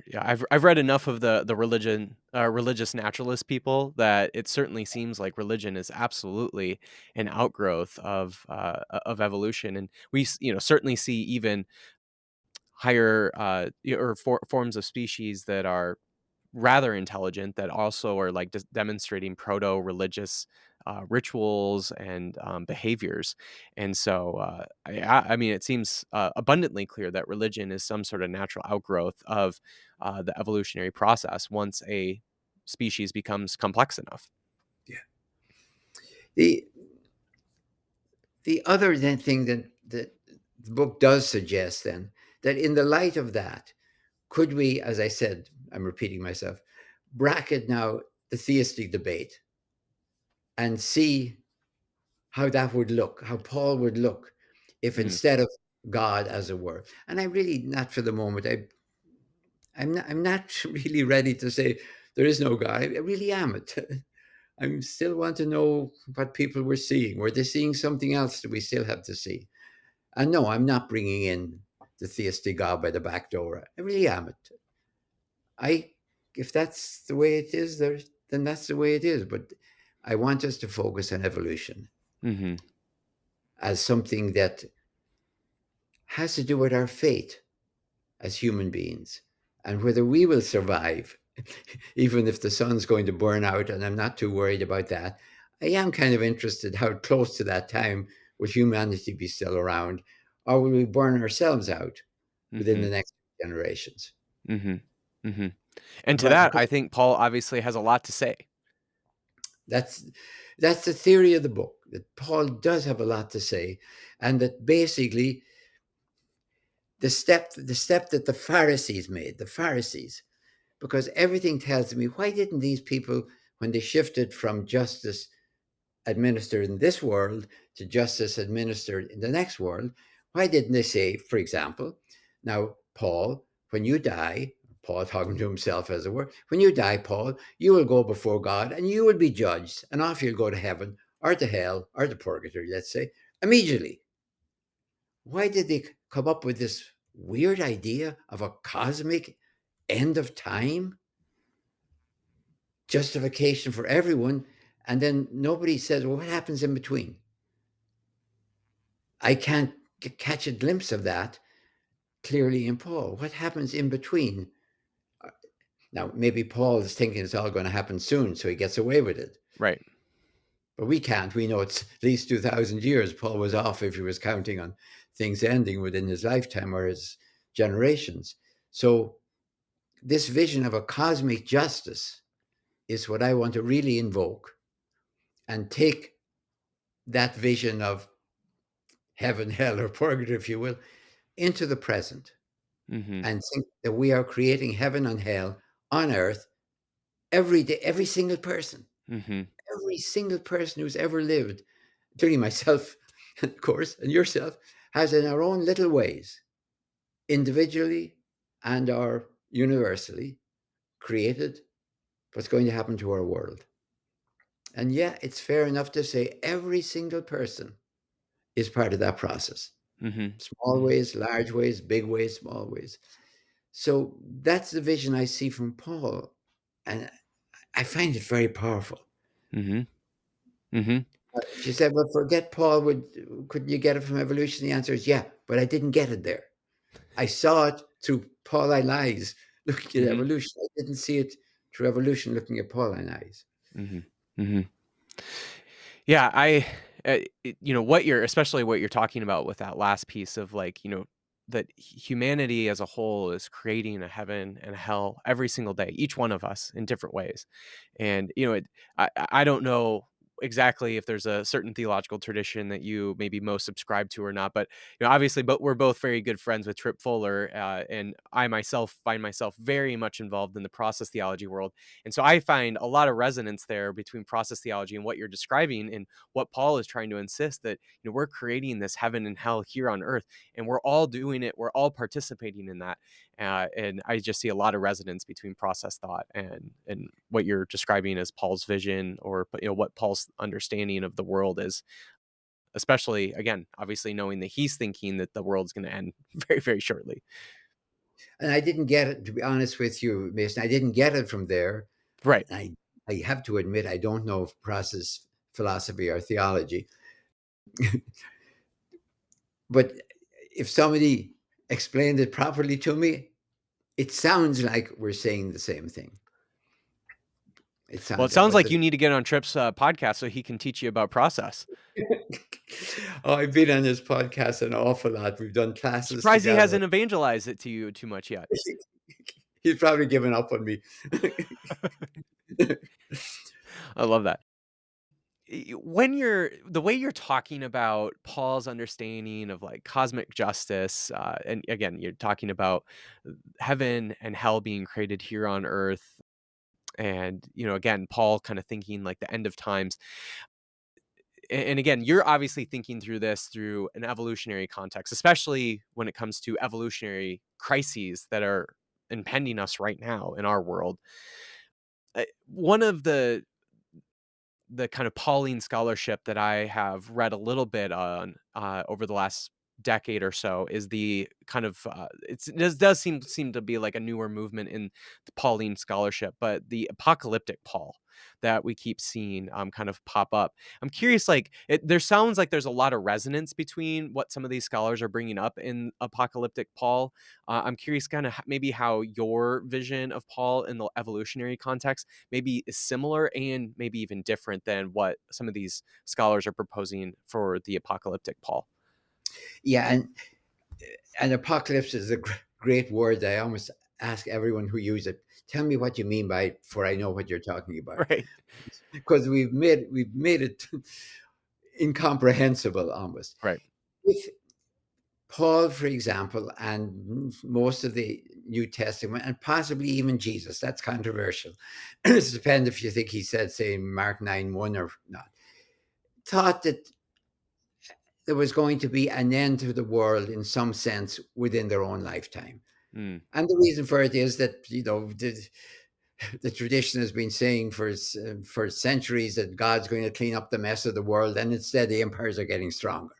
A: yeah, I've read enough of the religious naturalist people that it certainly seems like religion is absolutely an outgrowth of evolution, and certainly see even higher, or forms of species that are rather intelligent that also are like demonstrating proto-religious rituals and behaviors. And so, I mean, it seems abundantly clear that religion is some sort of natural outgrowth of the evolutionary process once a species becomes complex enough.
B: Yeah. The the other then thing that the book does suggest then that in the light of that, could we, as I said, I'm repeating myself, bracket now the theistic debate and see how that would look, how Paul would look if
A: Mhm.
B: instead of God, as it were. And I really, not for the moment, I'm not really ready to say there is no God. I really am. I still want to know what people were seeing. Were they seeing something else that we still have to see? And no, I'm not bringing in the theistic God by the back door. I really am. I, if that's the way it is, then that's the way it is. But I want us to focus on evolution
A: Mhm.
B: as something that has to do with our fate as human beings and whether we will survive, even if the sun's going to burn out. And I'm not too worried about that. I am kind of interested how close to that time will humanity be still around, or will we burn ourselves out within
A: Mhm.
B: the next generations?
A: Mhm. Mhm. And to
B: What,
A: that, I think Paul obviously has a lot to say.
B: that's that's the theory of the book, that Paul does have a lot to say, and that basically the step that the Pharisees made, the Pharisees, because everything tells me, why didn't these people, when they shifted from justice administered in this world to justice administered in the next world, why didn't they say, for example, now, Paul, when you die, Paul talking to himself as it were, when you die, Paul, you will go before God and you will be judged, and off you'll go to heaven or to hell or to purgatory, let's say, immediately. Why did they come up with this weird idea of a cosmic end of time justification for everyone? And then nobody says, well, what happens in between? I can't catch a glimpse of that clearly in Paul. What happens in between? Uh, Now, maybe Paul is thinking it's all going to happen soon, so he gets away with it.
A: Right.
B: But we can't. We know it's at least 2,000 years. Paul was off if he was counting on things ending within his lifetime or his generations. So, this vision of a cosmic justice is what I want to really invoke and take that vision of heaven, hell, or purgatory, if you will, into the present
A: Mhm.
B: and think that we are creating heaven and hell on earth every day,
A: Mhm.
B: every single person who's ever lived, including myself, of course, and yourself, has in our own little ways, individually and or universally, created what's going to happen to our world. And yeah, it's fair enough to say every single person is part of that process.
A: Mhm.
B: Small
A: Mhm.
B: ways, large ways, big ways, small ways. So that's the vision I see from Paul. And I find it very powerful.
A: Mhm. Mhm.
B: She said, well, forget Paul. Couldn't you get it from evolution? The answer is yeah, but I didn't get it there. I saw it through Pauline eyes looking at
A: Mhm.
B: evolution. I didn't see it through evolution looking at Pauline eyes.
A: Mhm. Mhm. Yeah, what you're especially what you're talking about with that last piece of like, that humanity as a whole is creating a heaven and a hell every single day, each one of us in different ways. And, I don't know exactly if there's a certain theological tradition that you maybe most subscribe to or not. But obviously, but we're both very good friends with Trip Fuller, and I myself find myself very much involved in the process theology world, and so I find a lot of resonance there between process theology and what you're describing, and what Paul is trying to insist that we're creating this heaven and hell here on earth, and we're all doing it. We're all participating in that. And I just see a lot of resonance between process thought and what you're describing as Paul's vision, or what Paul's understanding of the world is. Especially, again, obviously knowing that he's thinking that the world's going to end very, very shortly.
B: And I didn't get it, to be honest with you, Mason. I didn't get it from there.
A: Right.
B: I have to admit, I don't know process philosophy or theology. But if somebody explained it properly to me, it sounds like we're saying the same thing. It
A: Well, it
B: sounds like
A: sounds
B: what
A: like
B: the
A: you need to get on Tripp's podcast so he can teach you about process.
B: Oh, I've been on this podcast an awful lot. We've done
A: I'm
B: classes
A: surprised he
B: together.
A: hasn't evangelized it to you too much yet.
B: He's probably given up on me.
A: I love that. When you're the way you're talking about Paul's understanding of like cosmic justice, and again, you're talking about heaven and hell being created here on earth, and again, Paul kind of thinking like the end of times. And again, you're obviously thinking through this through an evolutionary context, especially when it comes to evolutionary crises that are impending us right now in our world. One of the kind of Pauline scholarship that I have read a little bit on over the last decade or so is the kind of it does seem to be like a newer movement in the Pauline scholarship, but the apocalyptic Paul that we keep seeing kind of pop up. I'm curious, like there sounds like there's a lot of resonance between what some of these scholars are bringing up in apocalyptic Paul. I'm curious, kind of maybe how your vision of Paul in the evolutionary context maybe is similar and maybe even different than what some of these scholars are proposing for the apocalyptic Paul.
B: Yeah, and apocalypse is a great word. I almost ask everyone who use it, tell me what you mean by it, for I know what you're talking about.
A: Right.
B: Because we've made it incomprehensible almost.
A: Right.
B: If Paul, for example, and most of the New Testament, and possibly even Jesus, that's controversial. It depends if you think he said, say, Mark 9:1 or not, thought that there was going to be an end to the world in some sense within their own lifetime.
A: Mm,
B: And the reason for it is that, the tradition has been saying for centuries that God's going to clean up the mess of the world, and instead the empires are getting stronger.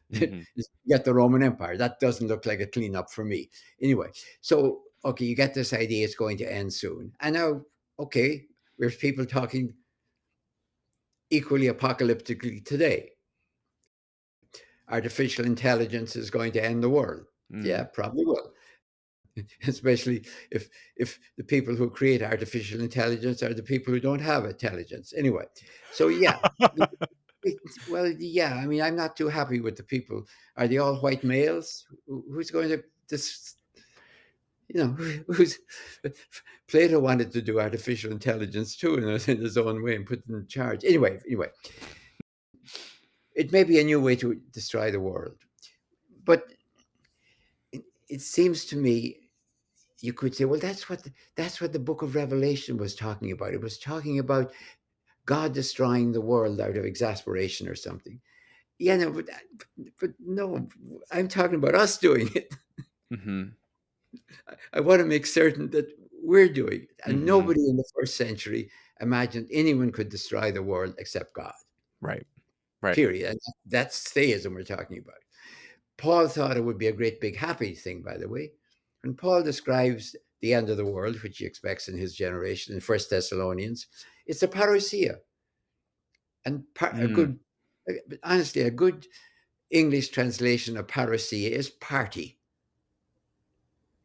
B: You
A: mhm.
B: get the Roman Empire. That doesn't look like a cleanup for me. Anyway, so okay, you get this idea it's going to end soon. And now, okay, there's people talking equally apocalyptically today. Artificial intelligence is going to end the world. Yeah,
A: Mm.
B: probably will. Especially if the people who create artificial intelligence are the people who don't have intelligence. Anyway, so yeah. Well, yeah. I mean, I'm not too happy with the people. Are they all white males? Who's going to this? Who's Plato wanted to do artificial intelligence too in his own way and put them in charge. Anyway, it may be a new way to destroy the world, but it seems to me you could say, well, that's what the Book of Revelation was talking about. It was talking about God destroying the world out of exasperation or something. Yeah, no, but no, I'm talking about us doing it.
A: Mhm.
B: I want to make certain that we're doing it. And
A: Mhm.
B: nobody in the first century imagined anyone could destroy the world except God,
A: Right. Right.
B: period. And that's theism we're talking about. Paul thought it would be a great big happy thing, by the way. When Paul describes the end of the world, which he expects in his generation in First Thessalonians, it's a parousia. And a
A: Mm.
B: good, honestly, a good English translation of parousia is party.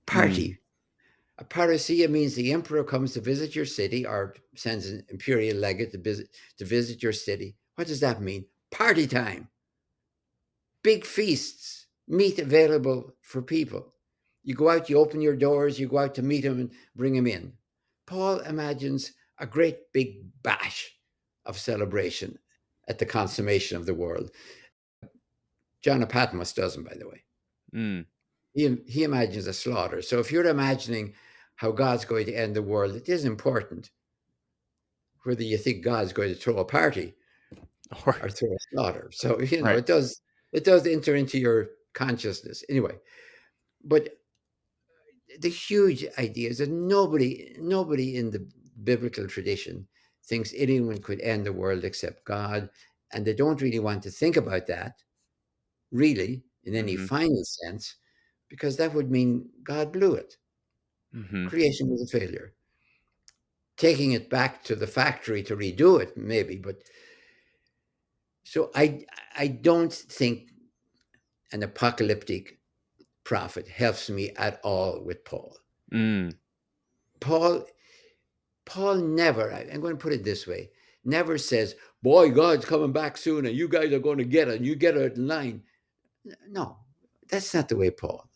A: Mm.
B: Party. A parousia means the emperor comes to visit your city or sends an imperial legate to visit your city. What does that mean? Party time. Big feasts, meat available for people. You go out, you open your doors, you go out to meet him and bring him in. Paul imagines a great big bash of celebration. at the consummation of the world. John of Patmos doesn't, by the way.
A: Mm.
B: He imagines a slaughter. So if you're imagining how God's going to end the world, it is important whether you think God's going to throw a party
A: Or
B: or through a slaughter. So
A: right.
B: it does enter into your consciousness anyway. But the huge idea is that nobody in the biblical tradition thinks anyone could end the world except God, and they don't really want to think about that, really, in any
A: Mhm.
B: final sense, because that would mean God blew it.
A: Mhm.
B: Creation was a failure. Taking it back to the factory to redo it, maybe, but so I don't think an apocalyptic prophet helps me at all with Paul.
A: Mm.
B: Paul Paul never, I'm going to put it this way, never says, "Boy, God's coming back soon and you guys are going to get it and you get it in line." No, that's not the way Paul.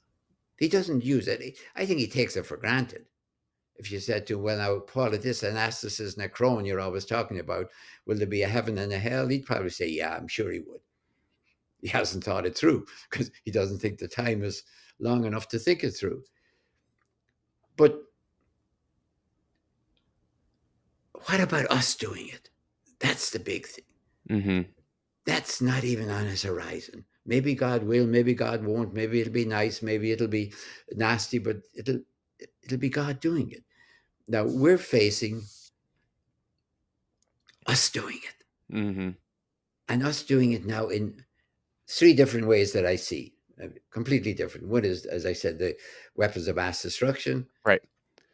B: He doesn't use it. I think he takes it for granted. If you said to him, "Well, now, Paul, at this anastasis necron you're always talking about, will there be a heaven and a hell?" He'd probably say, "Yeah, I'm sure he would." He hasn't thought it through because he doesn't think the time is long enough to think it through. But what about us doing it? That's the big thing.
A: Mhm.
B: That's not even on his horizon. Maybe God will, maybe God won't, maybe it'll be nice, maybe it'll be nasty, but it'll be God doing it. Now we're facing us doing it.
A: Mhm.
B: And us doing it now in three different ways that I see. Completely different. One is, as I said, the weapons of mass destruction,
A: Right.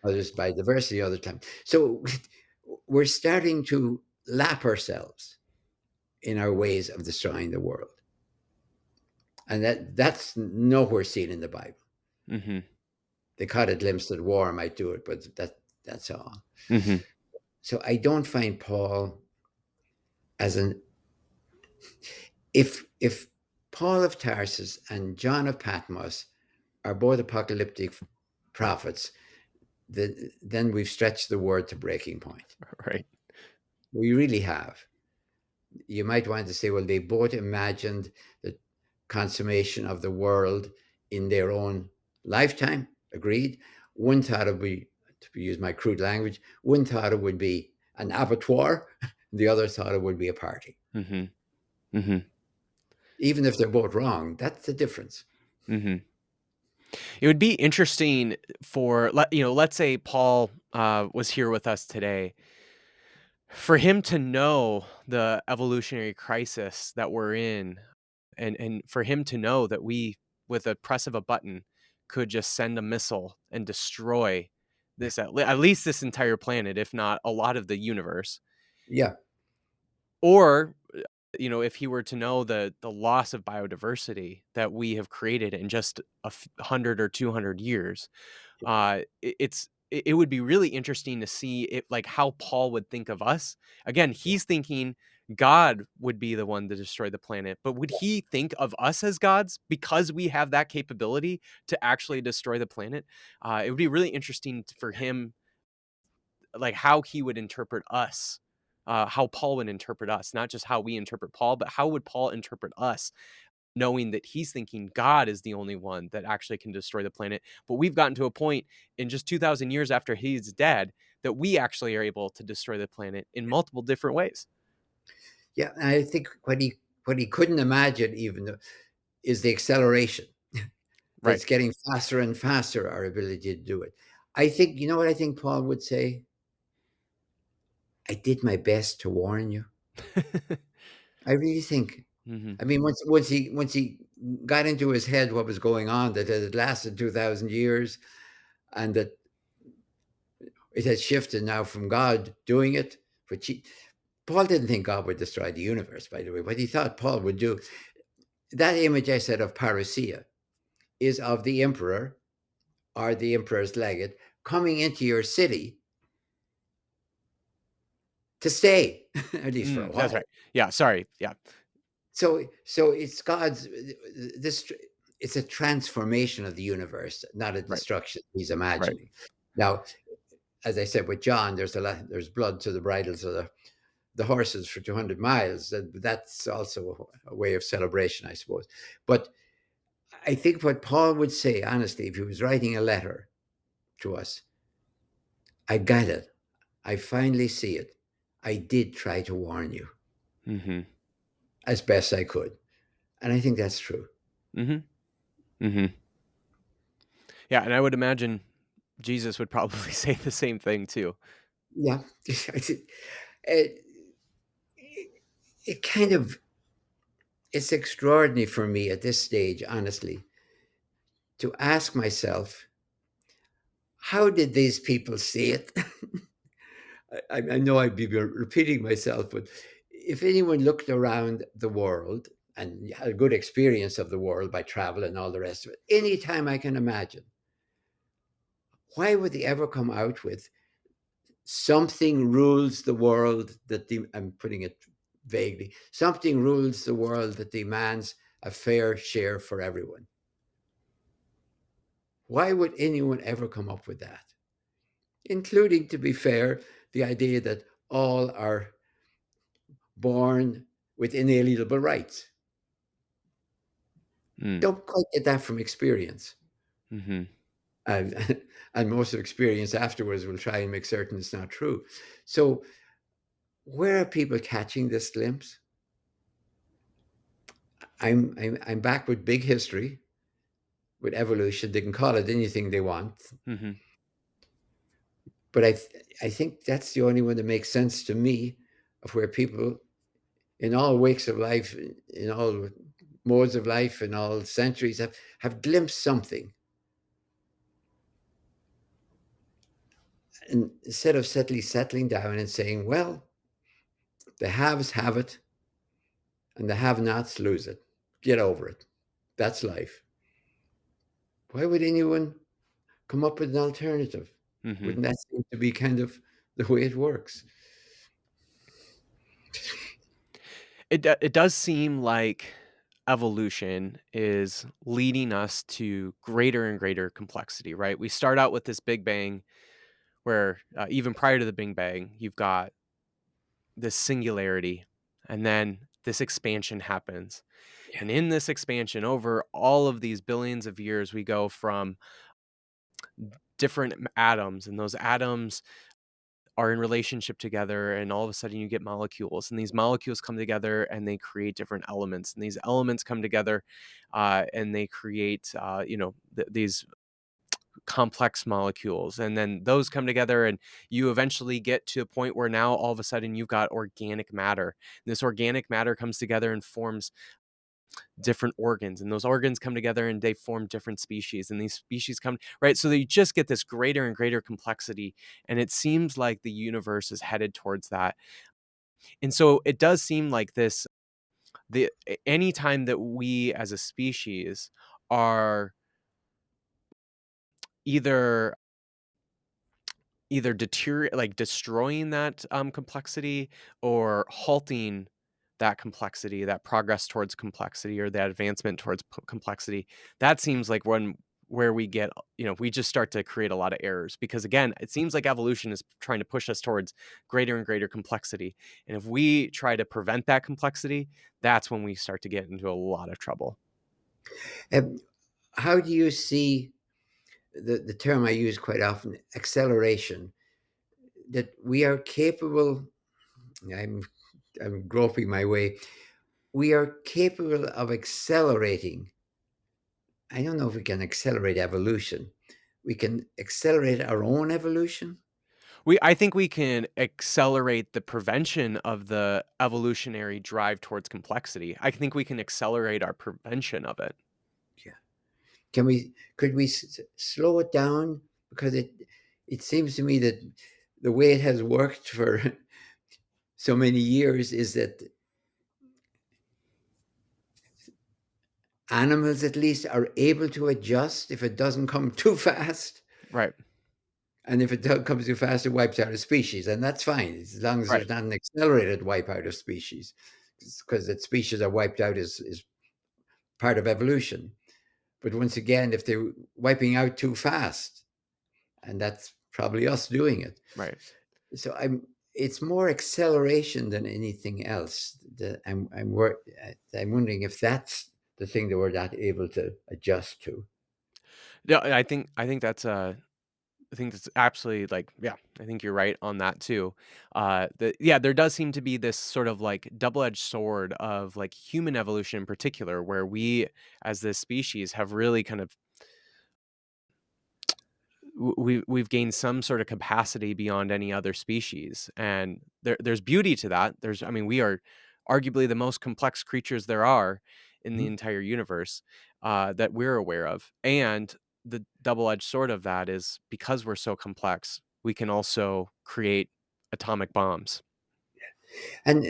B: others by diversity, other time. So we're starting to lap ourselves in our ways of destroying the world. And that's nowhere seen in the Bible.
A: Mhm.
B: They caught a glimpse that war might do it, but that's all.
A: Mhm.
B: So I don't find Paul as an if Paul of Tarsus and John of Patmos are both apocalyptic prophets, then we've stretched the word to breaking point.
A: Right.
B: We really have. You might want to say, well, they both imagined the consummation of the world in their own lifetime. Agreed. One thought it would be, to use my crude language, one thought it would be an abattoir, the other thought it would be a party.
A: Mhm. Mhm.
B: Even if they're both wrong, that's the difference.
A: Mhm. It would be interesting for let's say Paul was here with us today. For him to know the evolutionary crisis that we're in, and for him to know that we, with a press of a button, could just send a missile and destroy this at least this entire planet, if not a lot of the universe.
B: Yeah.
A: Or, if he were to know the loss of biodiversity that we have created in just 100 or 200 years, it would be really interesting to see it, like, how Paul would think of us. Again, he's thinking God would be the one to destroy the planet, but would he think of us as gods because we have that capability to actually destroy the planet? It would be really interesting for him, like, how he would interpret us, how Paul would interpret us, not just how we interpret Paul, but how would Paul interpret us, knowing that he's thinking God is the only one that actually can destroy the planet. But we've gotten to a point in just 2,000 years after he's dead that we actually are able to destroy the planet in multiple different ways.
B: Yeah. And I think what he couldn't imagine even is the acceleration
A: Right.
B: that's getting faster and faster, our ability to do it. I think, you know what I think Paul would say? I did my best to warn you. I really think.
A: Mhm.
B: I mean, once he got into his head what was going on, that it had lasted 2,000 years, and that it had shifted now from God doing it, which Paul didn't think God would destroy the universe, by the way. What he thought Paul would do, that image I said of parousia, is of the emperor or the emperor's legate coming into your city to stay, at least for a
A: That's
B: while.
A: right. Yeah, sorry. Yeah.
B: So it's God's this. It's a transformation of the universe, not a
A: Right.
B: destruction he's
A: Right.
B: imagining. Now, as I said with John, there's blood to the bridles of the horses for 200 miles. And that's also a way of celebration, I suppose. But I think what Paul would say, honestly, if he was writing a letter to us, I got it. I finally see it. I did try to warn you
A: Mhm.
B: as best I could. And I think that's true.
A: Mhm. Mhm. Yeah, and I would imagine Jesus would probably say the same thing too.
B: Yeah. it, it kind of, it's extraordinary for me at this stage, honestly, to ask myself, how did these people see it? I know I'd be repeating myself, but if anyone looked around the world and had a good experience of the world by travel and all the rest of it, anytime I can imagine, why would they ever come out with something rules the world I'm putting it vaguely, something rules the world that demands a fair share for everyone? Why would anyone ever come up with that? Including, to be fair, the idea that all are born with inalienable rights.
A: Mm.
B: Don't quite get that from experience.
A: Mhm.
B: And, and most of experience afterwards will try and make certain it's not true. So, where are people catching this glimpse? I'm back with big history, with evolution. They can call it anything they want,
A: Mhm.
B: but I think that's the only one that makes sense to me, of where people in all wakes of life, in all modes of life, in all centuries, have glimpsed something. And instead of settling down and saying, well, the haves have it and the have nots lose it. Get over it. That's life. Why would anyone come up with an alternative?
A: Mhm.
B: Wouldn't that seem to be kind of the way it works?
A: It does seem like evolution is leading us to greater and greater complexity, right? We start out with this big bang where, even prior to the big bang, you've got this singularity, and then this expansion happens.
B: Yeah.
A: And in this expansion, over all of these billions of years, we go from different atoms, and those atoms are in relationship together, and all of a sudden you get molecules, and these molecules come together and they create different elements, and these elements come together, and they create, these complex molecules, and then those come together, and you eventually get to a point where now all of a sudden you've got organic matter. And this organic matter comes together and forms different organs, and those organs come together and they form different species, and these species come right, so that you just get this greater and greater complexity, and it seems like the universe is headed towards that. And so it does seem like this, anytime that we as a species are either destroying that, complexity, or halting that complexity, that progress towards complexity, or that advancement towards complexity, that seems like when where we get, we just start to create a lot of errors, because again, it seems like evolution is trying to push us towards greater and greater complexity. And if we try to prevent that complexity, that's when we start to get into a lot of trouble.
B: Um, how do you see the term I use quite often, acceleration, that we are capable? I'm, I'm groping my way. We are capable of accelerating. I don't know if we can accelerate evolution. We can accelerate our own evolution.
A: I think we can accelerate the prevention of the evolutionary drive towards complexity. I think we can accelerate our prevention of it.
B: Yeah. Could we slow it down? Because it seems to me that the way it has worked for so many years is that animals at least are able to adjust if it doesn't come too fast.
A: Right.
B: And if it comes too fast, it wipes out a species. And that's fine, as long as
A: Right.
B: there's not an accelerated wipeout of species. Because that species are wiped out is part of evolution. But once again, if they're wiping out too fast, and that's probably us doing it.
A: Right.
B: So I'm. it's more acceleration than anything else. I'm wondering if that's the thing that we're not able to adjust to.
A: Yeah, I think that's I think that's absolutely like yeah, I think you're right on that too. Yeah, there does seem to be this sort of like double-edged sword of like human evolution in particular, where we as this species have really kind of we've gained some sort of capacity beyond any other species, and there's beauty to that. There's I mean, we are arguably the most complex creatures there are in the
B: Mhm.
A: entire universe, that we're aware of, and the double-edged sword of that is because we're so complex, we can also create atomic bombs.
B: And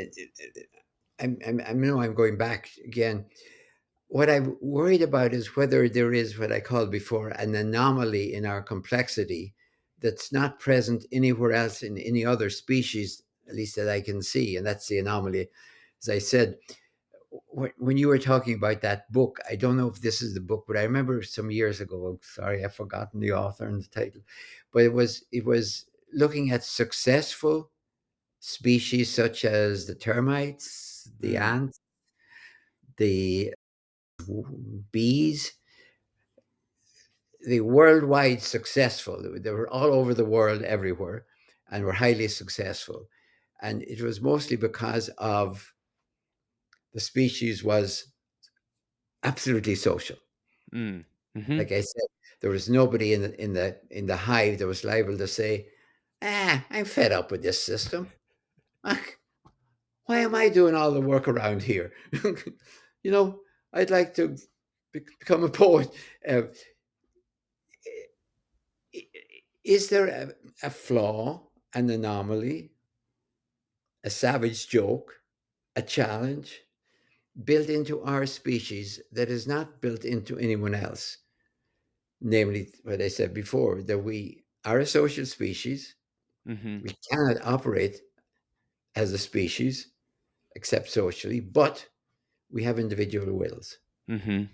B: I know I'm going back again. What I'm worried about is whether there is what I called before an anomaly in our complexity that's not present anywhere else in any other species, at least that I can see. And that's the anomaly. As I said, when you were talking about that book, I don't know if this is the book, but I remember some years ago. I'm sorry, I've forgotten the author and the title, but it was looking at successful species such as the termites, the
A: Mm,
B: ants, the bees, the worldwide successful. They were all over the world, everywhere, and were highly successful. And it was mostly because of the species was absolutely social.
A: mm, mhm.
B: Like I said, there was nobody in the hive that was liable to say, "Ah, I'm fed up with this system. Ah, why am I doing all the work around here? you know, I'd like to become a poet." Uh, is there a flaw, an anomaly, a savage joke, a challenge built into our species that is not built into anyone else? Namely, what I said before, that we are a social species.
A: Mhm,
B: We cannot operate as a species except socially, but we have individual wills.
A: mhm.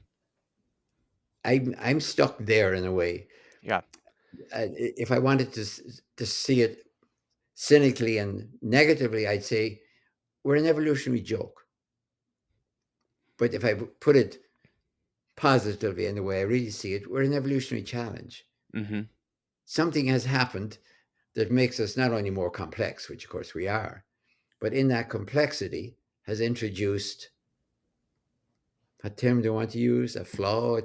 B: I'm stuck there in a way.
A: Yeah,
B: If I wanted to see it cynically and negatively, I'd say we're an evolutionary joke. But if I put it positively in the way I really see it, we're an evolutionary challenge.
A: mhm,
B: Something has happened that makes us not only more complex, which of course we are, but in that complexity has introduced, what term do I want to use? A flaw, a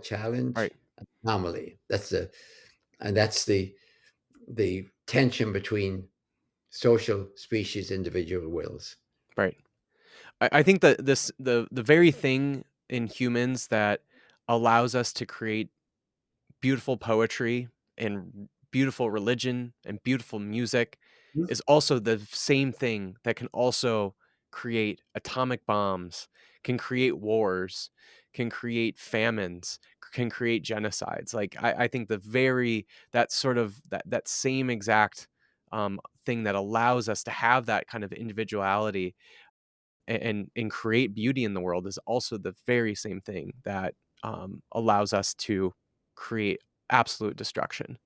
A: right,
B: challenge, an anomaly. That's the tension between social species individual wills.
A: right. I think that the very thing in humans that allows us to create beautiful poetry and beautiful religion and beautiful music
B: Mhm.
A: is also the same thing that can also create atomic bombs, can create wars, can create famines, can create genocides. Like I think the very that sort of that same exact thing that allows us to have that kind of individuality and create beauty in the world is also the very same thing that allows us to create absolute destruction.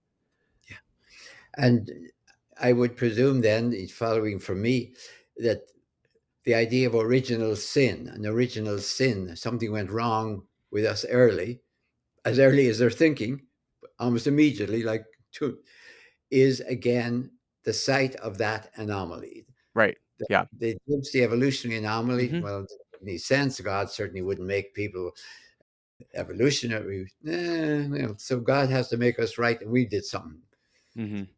B: And I would presume then, following from me, that the idea of original sin, an original sin, something went wrong with us early as they're thinking, almost immediately, like two, is again the site of that anomaly.
A: Right. Yeah.
B: The evolutionary anomaly,
A: Mhm.
B: well, it doesn't make any sense. God certainly wouldn't make people evolutionary. So God has to make us right, and we did something.
A: Mhm.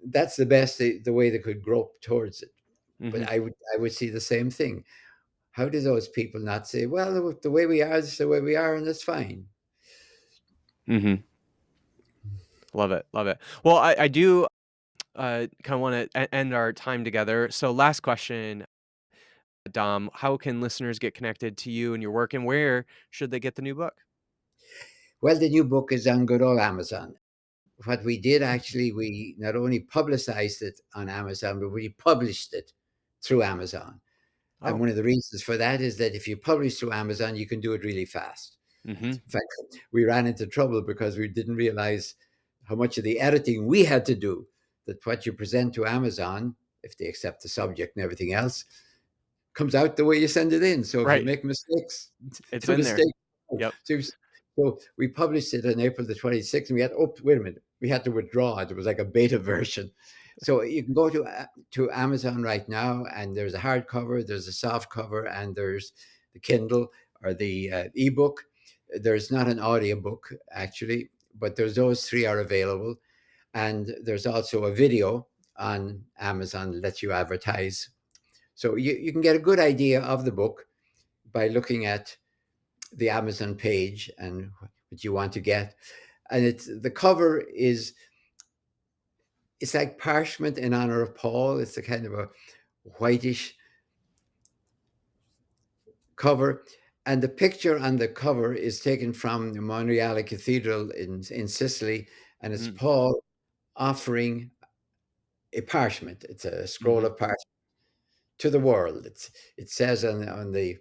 B: That's the way they could grope towards it. But
A: Mhm.
B: I would see the same thing. How do those people not say, well, the way we are is the way we are, and that's fine?
A: Mhm. Love it. Love it. Well, I do kind of want to end our time together. So last question, Dom, how can listeners get connected to you and your work and where should they get the new book?
B: Well, the new book is on good old Amazon. What we did actually, we not only publicized it on Amazon, but we published it through Amazon. And
A: Oh.
B: one of the reasons for that is that if you publish through Amazon, you can do it really fast.
A: Mhm.
B: In fact, we ran into trouble because we didn't realize how much of the editing we had to do. That what you present to Amazon if they accept the subject and everything else, comes out the way you send it in. So if you
A: Right.
B: make mistakes,
A: It's
B: the
A: in there.
B: mistake.
A: Yep.
B: So, so we published it on April the 26th, and we had, oh, wait a minute, we had to withdraw it. It was like a beta version. So you can go to Amazon right now, and there's a hardcover, there's a soft cover, and there's the Kindle or the ebook. There's not an audiobook, actually, but there's those three are available. And there's also a video on Amazon that lets you advertise. So you can get a good idea of the book by looking at the Amazon page and what you want to get. And it's the cover is it's like parchment in honor of Paul. It's a kind of a whitish cover. And the picture on the cover is taken from the Monreale Cathedral in Sicily. And it's
A: Mm.
B: Paul offering a parchment. It's a scroll
A: Mhm.
B: of parchment to the world. It says on the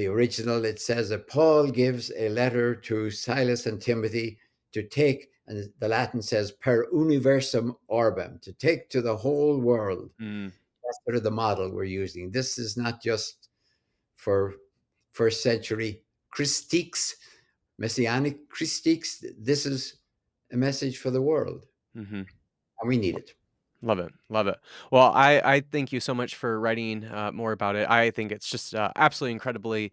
B: original, it says that Paul gives a letter to Silas and Timothy to take, and the Latin says per universum orbem, to take to the whole world.
A: Mm.
B: That's sort of the model we're using. This is not just for first century Christiques, messianic Christiques. This is a message for the world,
A: Mhm.
B: and we need it.
A: Love it, love it. Well, I thank you so much for writing, more about it. I think it's just, absolutely incredibly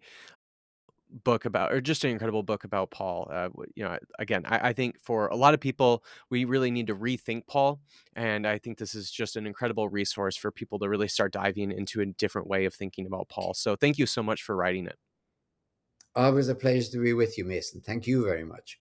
A: book about or just an incredible book about Paul. Again, I think for a lot of people, we really need to rethink Paul, and I think this is just an incredible resource for people to really start diving into a different way of thinking about Paul. So thank you so much for writing it.
B: Always a pleasure to be with you, Mason. Thank you very much.